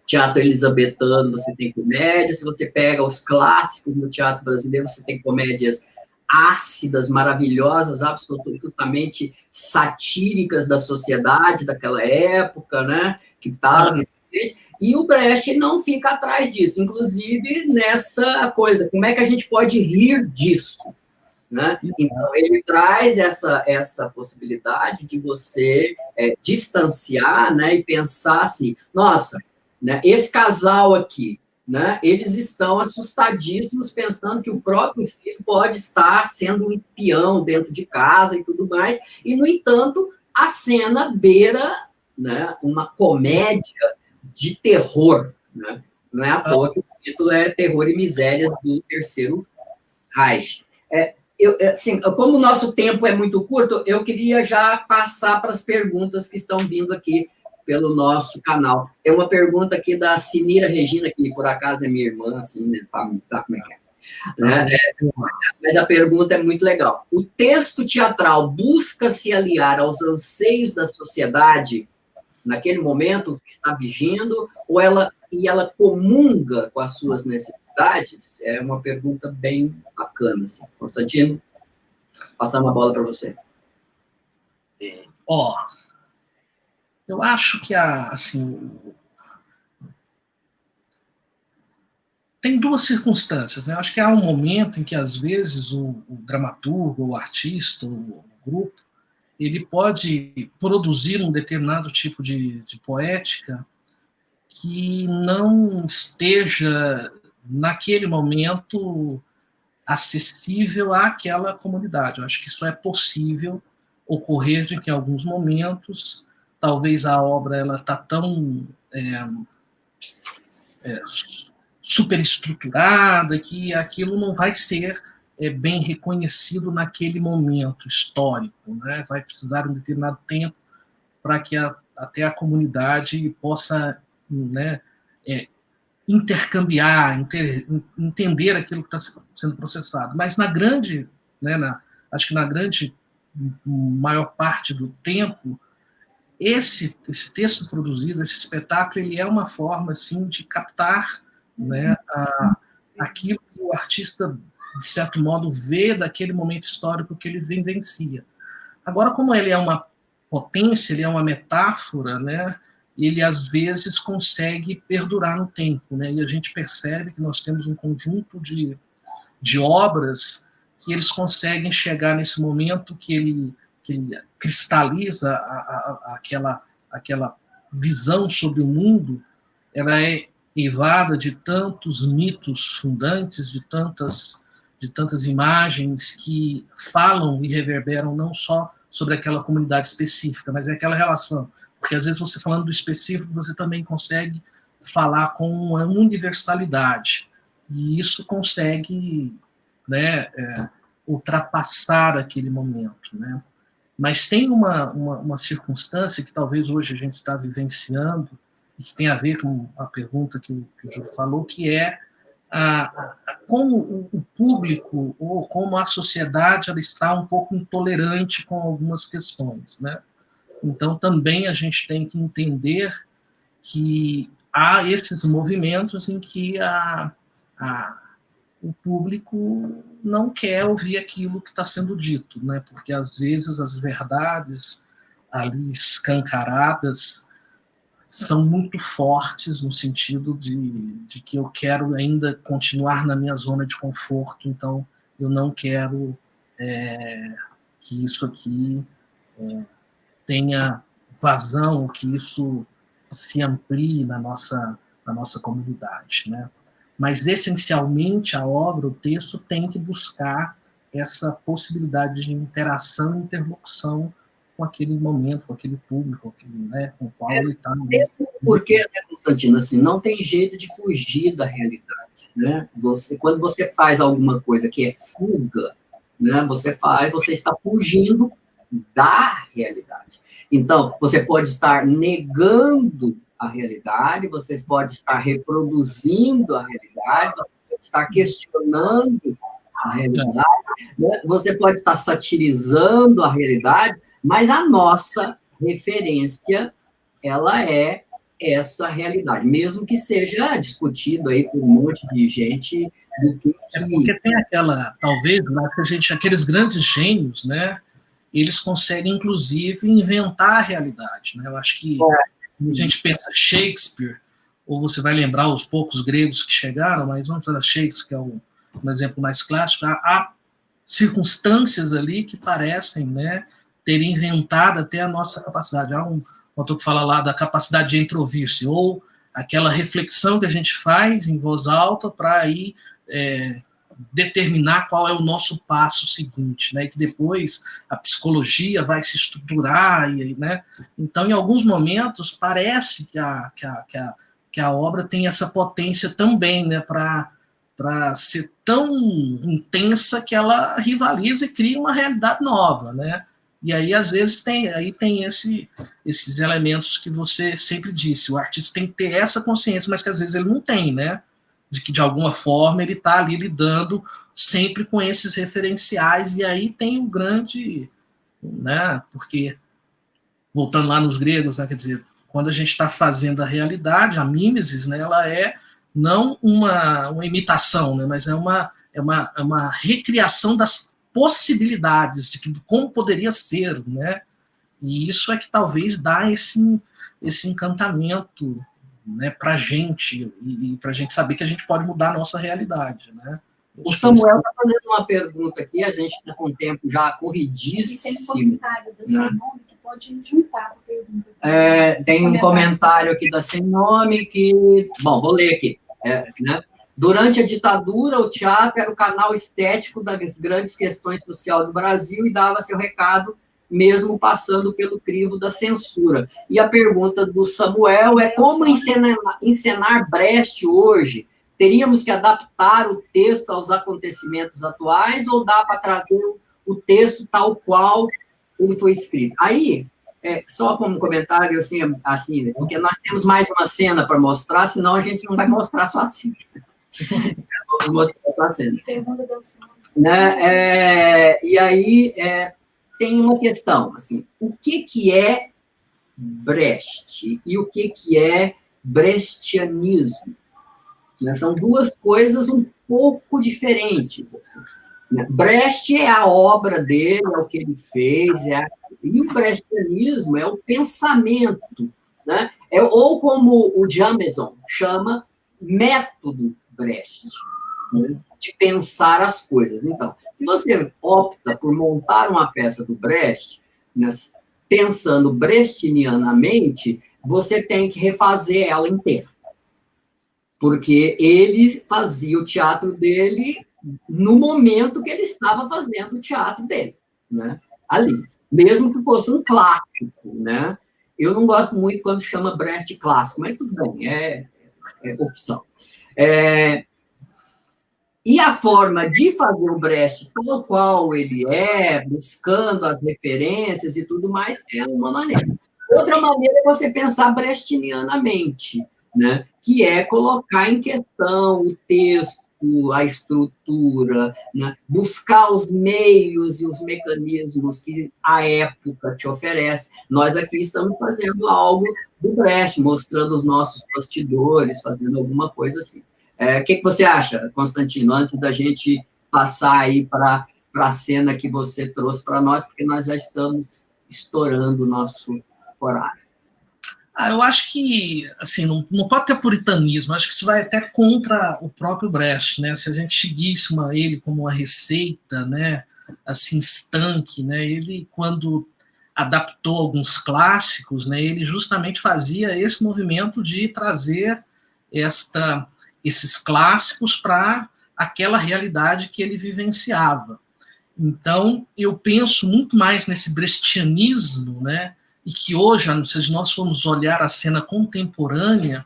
S1: teatro elisabetano, você tem comédia, se você pega os clássicos no teatro brasileiro, você tem comédias ácidas, maravilhosas, absolutamente satíricas da sociedade daquela época, né? Que estava... E o Brecht não fica atrás disso, inclusive nessa coisa, como é que a gente pode rir disso, né? Então, ele traz essa possibilidade de você distanciar, né, e pensar assim, nossa, né, esse casal aqui, né, eles estão assustadíssimos, pensando que o próprio filho pode estar sendo um espião dentro de casa e tudo mais, e, no entanto, a cena beira, né, uma comédia de terror, né? Não é à toa que o título é Terror e Misérias do Terceiro Reich. Assim, como o nosso tempo é muito curto, eu queria já passar para as perguntas que estão vindo aqui pelo nosso canal. Tem uma pergunta aqui da Sinira Regina, que por acaso é minha irmã, assim, né? Sabe como é que é? Né? Mas a pergunta é muito legal. O texto teatral busca se aliar aos anseios da sociedade naquele momento que está vigindo, ou ela comunga com as suas necessidades? É uma pergunta bem bacana. Assim. Constantino, passar uma bola para você.
S4: Eu acho que assim, tem duas circunstâncias, né? Eu acho que há um momento em que, às vezes, o dramaturgo, o artista, o grupo, ele pode produzir um determinado tipo de poética que não esteja, naquele momento, acessível àquela comunidade. Eu acho que isso é possível ocorrer de que, em alguns momentos, talvez a obra está tão superestruturada que aquilo não vai ser bem reconhecido naquele momento histórico, né? Vai precisar de um determinado tempo para que até a comunidade possa, né, intercambiar, entender aquilo que está sendo processado. Mas na grande, né, acho que na grande maior parte do tempo, esse texto produzido, esse espetáculo, ele é uma forma, assim, de captar, né, aquilo que o artista, de certo modo, vê daquele momento histórico que ele vivencia. Agora, como ele é uma potência, ele é uma metáfora, né, ele às vezes consegue perdurar no tempo, né? E a gente percebe que nós temos um conjunto de obras que eles conseguem chegar nesse momento que ele cristaliza aquela visão sobre o mundo, ela é eivada de tantos mitos fundantes, de tantas imagens que falam e reverberam não só sobre aquela comunidade específica, mas é aquela relação. Porque às vezes você falando do específico, você também consegue falar com uma universalidade. E isso consegue, né, ultrapassar aquele momento, né? Mas tem uma circunstância que talvez hoje a gente está vivenciando, e que tem a ver com a pergunta que o Júlio falou, que é como o público ou como a sociedade ela está um pouco intolerante com algumas questões, né? Então, também a gente tem que entender que há esses movimentos em que o público não quer ouvir aquilo que está sendo dito, né? Porque, às vezes, as verdades ali escancaradas são muito fortes no sentido de que eu quero ainda continuar na minha zona de conforto, então eu não quero que isso aqui tenha vazão, que isso se amplie na nossa comunidade, né? Mas, essencialmente, a obra, o texto, tem que buscar essa possibilidade de interação e interlocução com aquele momento, com aquele público, né, com o qual ele está.
S1: Mesmo porque, né, Constantino, assim, não tem jeito de fugir da realidade, né? Quando você faz alguma coisa que é fuga, né, você está fugindo da realidade. Então, você pode estar negando a realidade, você pode estar reproduzindo a realidade, você pode estar questionando a realidade, né? Você pode estar satirizando a realidade, mas a nossa referência, ela é essa realidade, mesmo que seja discutido aí por um monte de gente do que...
S4: porque tem talvez, né, aqueles grandes gênios, né, eles conseguem, inclusive, inventar a realidade, né? Eu acho que a gente pensa Shakespeare, ou você vai lembrar os poucos gregos que chegaram, mas vamos falar Shakespeare, que é um exemplo mais clássico, há circunstâncias ali que parecem, né, ter inventado até a nossa capacidade. Há um autor que fala lá da capacidade de introvir-se, ou aquela reflexão que a gente faz em voz alta para aí determinar qual é o nosso passo seguinte, né? E que depois a psicologia vai se estruturar, né? Então, em alguns momentos, parece que a obra tem essa potência também, né? Para ser tão intensa que ela rivaliza e cria uma realidade nova, né? E aí, às vezes, tem esses elementos que você sempre disse, o artista tem que ter essa consciência, mas que às vezes ele não tem, né? De que, de alguma forma, ele está ali lidando sempre com esses referenciais, e aí tem o grande, né? Porque, voltando lá nos gregos, né, quer dizer, quando a gente está fazendo a realidade, a mimesis, né, ela é não uma imitação, né, mas é uma recriação das possibilidades de como poderia ser, né? E isso é que talvez dá esse encantamento, né, para a gente, e para a gente saber que a gente pode mudar a nossa realidade, né?
S1: O Samuel está fazendo uma pergunta aqui, a gente está com o tempo já corridíssimo.
S5: E tem um comentário da Sem Nome que pode juntar com a pergunta.
S1: Tem um comentário aqui da Sem Nome que... Bom, vou ler aqui. Né? Durante a ditadura, o teatro era o canal estético das grandes questões sociais do Brasil e dava seu recado mesmo passando pelo crivo da censura. E a pergunta do Samuel é como encenar Brecht hoje? Teríamos que adaptar o texto aos acontecimentos atuais ou dá para trazer o texto tal qual ele foi escrito? Aí, só como comentário, assim, porque nós temos mais uma cena para mostrar, senão a gente não vai mostrar só assim. Vamos mostrar só a cena. Né? E aí... tem uma questão, assim, o que é Brecht e o que é brechtianismo? Né? São duas coisas um pouco diferentes. Assim, né? Brecht é a obra dele, é o que ele fez, e o brechtianismo é o pensamento, né? Ou como o Jameson chama, método Brecht, né? De pensar as coisas. Então, se você opta por montar uma peça do Brecht, né, pensando brechtianamente, você tem que refazer ela inteira. Porque ele fazia o teatro dele no momento que ele estava fazendo o teatro dele, né? Ali. Mesmo que fosse um clássico, né? Eu não gosto muito quando chama Brecht clássico, mas tudo bem, é opção. E a forma de fazer o Brecht tal qual ele é, buscando as referências e tudo mais, é uma maneira. Outra maneira é você pensar brechtianamente, né? Que é colocar em questão o texto, a estrutura, né? Buscar os meios e os mecanismos que a época te oferece. Nós aqui estamos fazendo algo do Brecht, mostrando os nossos bastidores, fazendo alguma coisa assim. O que você acha, Constantino, antes da gente passar aí para a cena que você trouxe para nós, porque nós já estamos estourando o nosso horário.
S4: Eu acho que, assim, não pode ter puritanismo, acho que isso vai até contra o próprio Brecht, né? Se a gente seguisse ele como uma receita, né, assim, estanque, né? Ele, quando adaptou alguns clássicos, né, ele justamente fazia esse movimento de trazer esses clássicos para aquela realidade que ele vivenciava. Então, eu penso muito mais nesse brechtianismo, né? E que hoje, se nós formos olhar a cena contemporânea,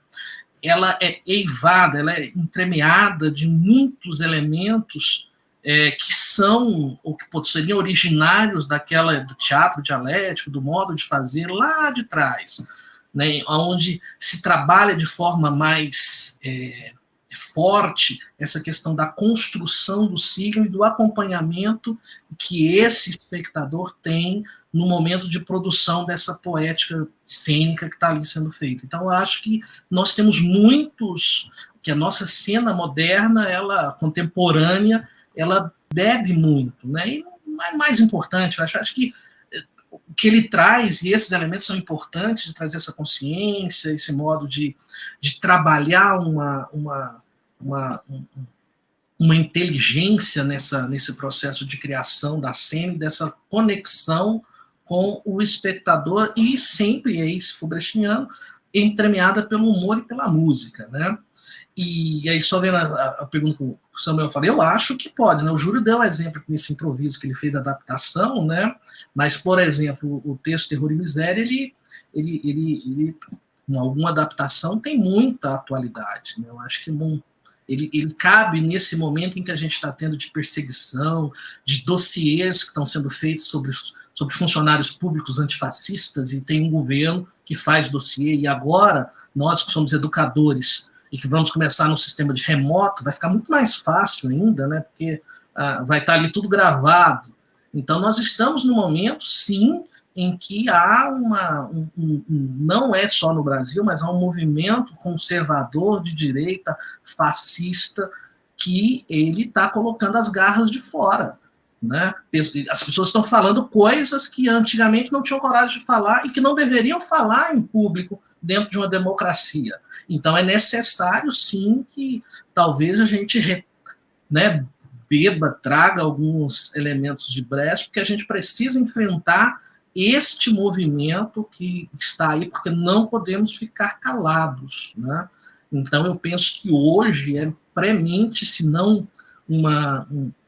S4: ela é eivada, ela é entremeada de muitos elementos que são, ou que seriam originários do teatro dialético, do modo de fazer lá de trás, né? Onde se trabalha de forma mais forte essa questão da construção do signo e do acompanhamento que esse espectador tem no momento de produção dessa poética cênica que está ali sendo feita. Então, eu acho que nós temos que a nossa cena moderna, contemporânea, ela bebe muito, né? E não é mais importante, eu acho que o que ele traz, e esses elementos são importantes, de trazer essa consciência, esse modo de trabalhar uma inteligência nesse processo de criação da cena, dessa conexão com o espectador, e sempre, se for brechtiano, entremeada pelo humor e pela música, né? E aí, só vendo a pergunta que o Samuel falou, eu acho que pode, né? O Júlio deu um exemplo nesse improviso que ele fez da adaptação, né? Mas, por exemplo, o texto Terror e Miséria, ele com alguma adaptação, tem muita atualidade, né? Eu acho que ele cabe nesse momento em que a gente está tendo de perseguição, de dossiês que estão sendo feitos sobre funcionários públicos antifascistas, e tem um governo que faz dossiê, e agora, nós que somos educadores e que vamos começar no sistema de remoto, vai ficar muito mais fácil ainda, né? Porque vai estar ali tudo gravado. Então, nós estamos num momento, sim, em que há não é só no Brasil, mas há um movimento conservador de direita, fascista, que ele está colocando as garras de fora, né? As pessoas estão falando coisas que antigamente não tinham coragem de falar e que não deveriam falar em público dentro de uma democracia. Então, é necessário, sim, que talvez a gente traga alguns elementos de Brecht, porque a gente precisa enfrentar este movimento que está aí, porque não podemos ficar calados, né? Então, eu penso que hoje é premente, se não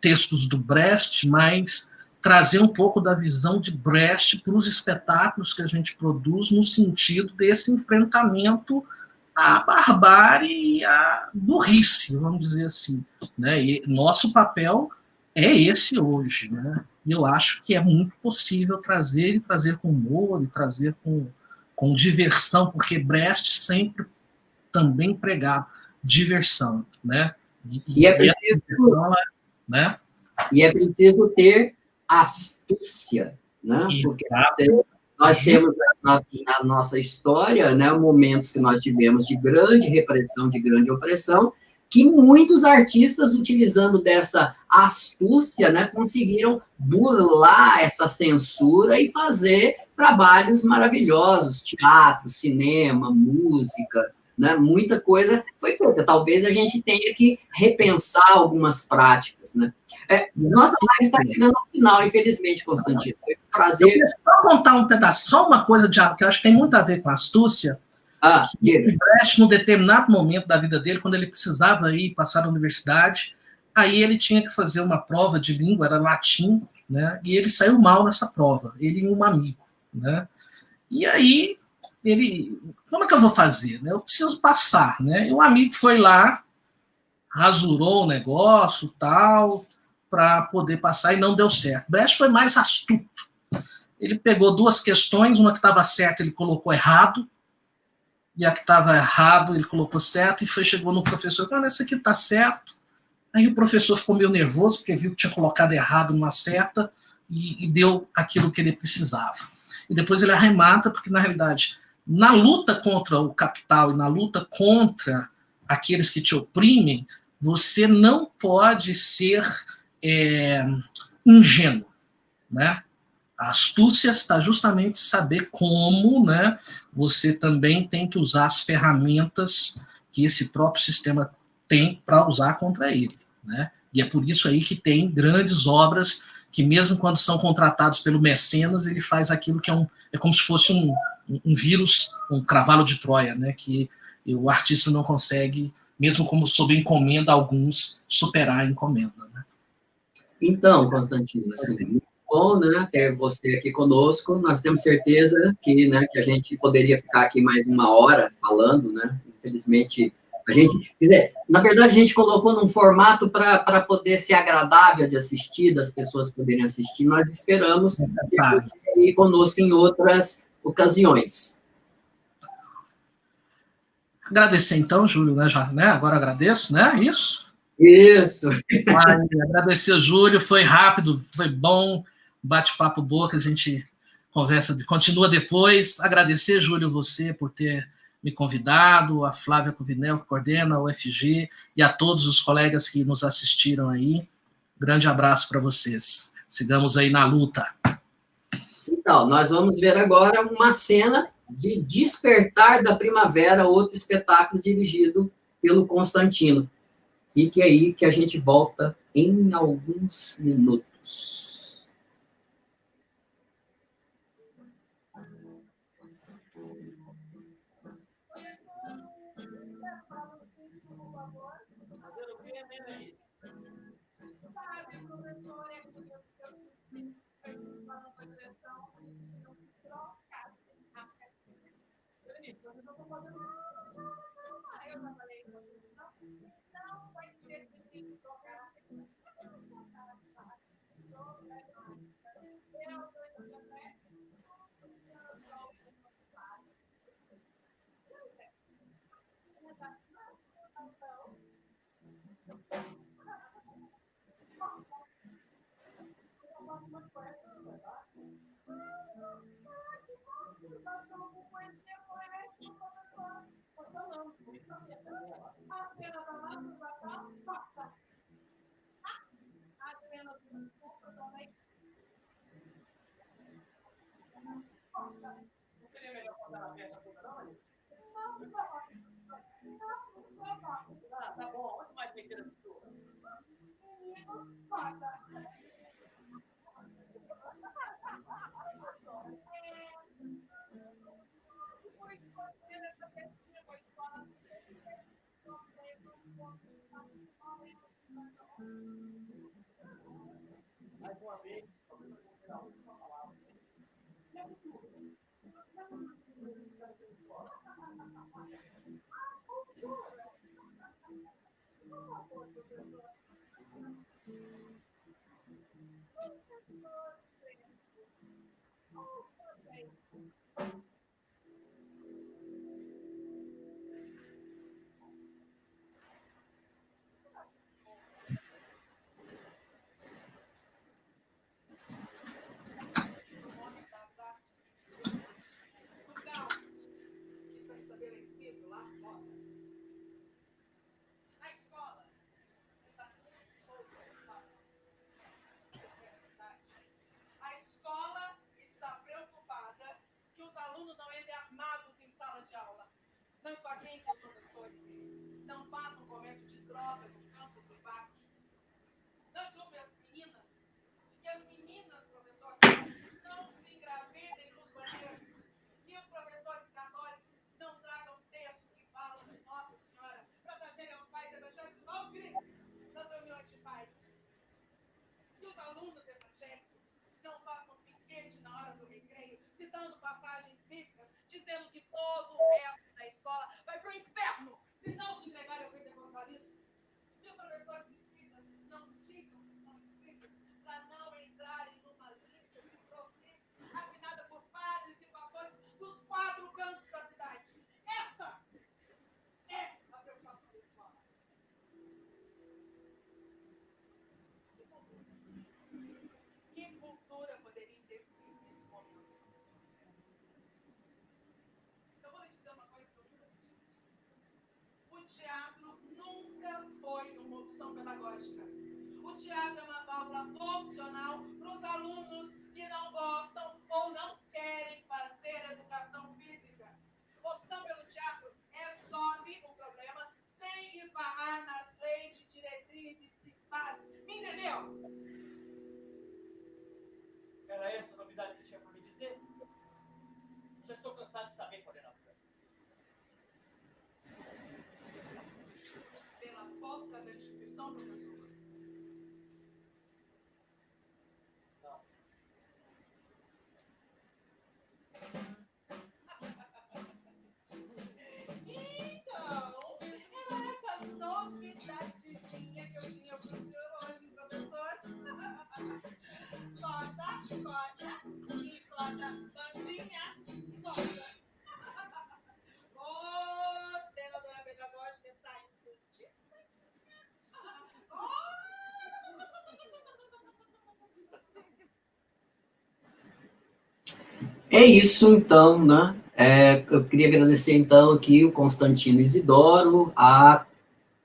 S4: textos do Brecht, mas trazer um pouco da visão de Brecht para os espetáculos que a gente produz, no sentido desse enfrentamento à barbárie e à burrice, vamos dizer assim, né? E nosso papel é esse hoje, né? Eu acho que é muito possível trazer com humor, e trazer com diversão, porque Brecht sempre também pregava diversão, né?
S1: E é preciso ter astúcia, né? Porque nós temos na nossa história, né, momentos que nós tivemos de grande repressão, de grande opressão, que muitos artistas, utilizando dessa astúcia, né, conseguiram burlar essa censura e fazer trabalhos maravilhosos, teatro, cinema, música, né? Muita coisa foi feita. Talvez a gente tenha que repensar algumas práticas, né? Nossa live está chegando ao final, infelizmente, Constantino. Foi um prazer.
S4: Eu queria só contar um pedaço, só uma coisa que eu acho que tem muito a ver com a astúcia.
S1: Diga.
S4: Brecht, num determinado momento da vida dele, quando ele precisava ir passar na universidade, aí ele tinha que fazer uma prova de língua, era latim, né? E ele saiu mal nessa prova, ele e um amigo, né? E aí ele, como é que eu vou fazer? Né? Eu preciso passar, né? E um amigo foi lá, rasurou o negócio, tal, para poder passar e não deu certo. Brecht foi mais astuto. Ele pegou duas questões, uma que estava certa ele colocou errado, e a que estava errado ele colocou certo, e chegou no professor, ah, essa aqui está certo. Aí o professor ficou meio nervoso, porque viu que tinha colocado errado numa seta, e deu aquilo que ele precisava. E depois ele arremata, porque na realidade, na luta contra o capital e na luta contra aqueles que te oprimem, você não pode ser ingênuo, né? A astúcia está justamente saber como, né, você também tem que usar as ferramentas que esse próprio sistema tem para usar contra ele, né? E é por isso aí que tem grandes obras que mesmo quando são contratados pelo mecenas, ele faz aquilo que é como se fosse um vírus, um cavalo de Troia, né, que o artista não consegue, mesmo como sob encomenda, alguns superar a encomenda, né?
S1: Então, Constantino, assim, muito bom, né, ter você aqui conosco. Nós temos certeza que, né, que a gente poderia ficar aqui mais uma hora falando, né? Infelizmente, a gente, quer dizer, na verdade, a gente colocou num formato para poder ser agradável de assistir, das pessoas poderem assistir. Nós esperamos ter você aí conosco em outras ocasiões.
S4: Agradecer então, Júlio, né? Já, né? Agora agradeço, né? Isso. Agradecer, Júlio, foi rápido, foi bom, bate-papo boa que a gente conversa, continua depois. Agradecer, Júlio, você por ter me convidado, a Flávia Covinel, que coordena a UFG, e a todos os colegas que nos assistiram aí. Grande abraço para vocês. Sigamos aí na luta.
S1: Então, nós vamos ver agora uma cena de Despertar da Primavera, outro espetáculo dirigido pelo Constantino. Fique aí que a gente volta em alguns minutos.
S3: A escola está preocupada Não esfaqueiem seus professores. Não façam comércio de droga no campo privado. Não estupem as meninas. E as meninas, professores, não se engravidem nos banheiros. Que os professores católicos não tragam textos que falam de Nossa Senhora para trazerem aos pais evangélicos aos gritos nas reuniões de pais. Que os alunos evangélicos não façam piquete na hora do recreio, citando passagens bíblicas, dizendo que todo o resto da escola vai para o inferno se não se entregarem ao pentecostalismo. Que os professores espíritas não digam que são espíritas para não entrarem numa lista de proscritos assinada por padres e pastores dos 4 cantos da cidade. Essa é a preocupação da escola. Que cultura poderia intervir nesse momento, professor? Eu vou lhe dizer uma coisa que eu nunca disse. O teatro nunca foi uma opção pedagógica. O teatro é uma válvula opcional para os alunos que não gostam ou não querem fazer educação física. Opção pelo teatro resolve o problema sem esbarrar nas leis de diretrizes e bases. Me entendeu?
S6: Era essa a novidade que tinha para me dizer? Já estou cansado de saber, coordenadora.
S3: Pela boca da instituição, professor.
S6: Não.
S3: Então, era essa novidadezinha que eu tinha para o senhor hoje, professor. Cota e cota bandinha, cota. Coordenadora pedagógica está imputista.
S1: É isso, então, né? Eu queria agradecer, então, aqui o Constantino Isidoro, a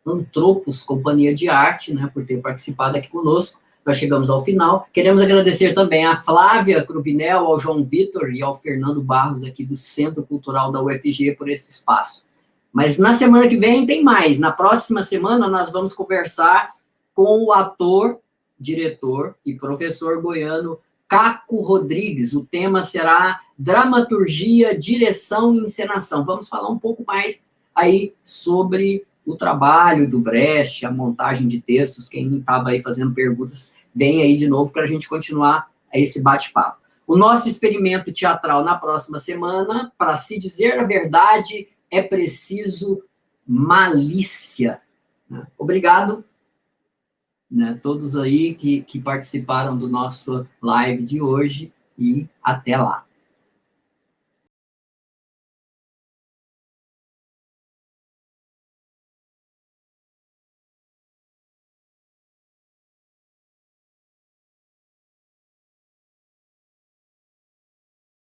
S1: Antropos Companhia de Arte, né, por ter participado aqui conosco. Nós chegamos ao final. Queremos agradecer também a Flávia Cruvinel, ao João Vitor e ao Fernando Barros, aqui do Centro Cultural da UFG, por esse espaço. Mas na semana que vem tem mais. Na próxima semana, nós vamos conversar com o ator, diretor e professor goiano Caco Rodrigues. O tema será dramaturgia, direção e encenação. Vamos falar um pouco mais aí sobre o trabalho do Brecht, a montagem de textos. Quem estava aí fazendo perguntas, vem aí de novo para a gente continuar esse bate-papo. O nosso experimento teatral na próxima semana, para se dizer a verdade, é preciso malícia. Obrigado, né, todos aí que participaram do nosso live de hoje, e até lá.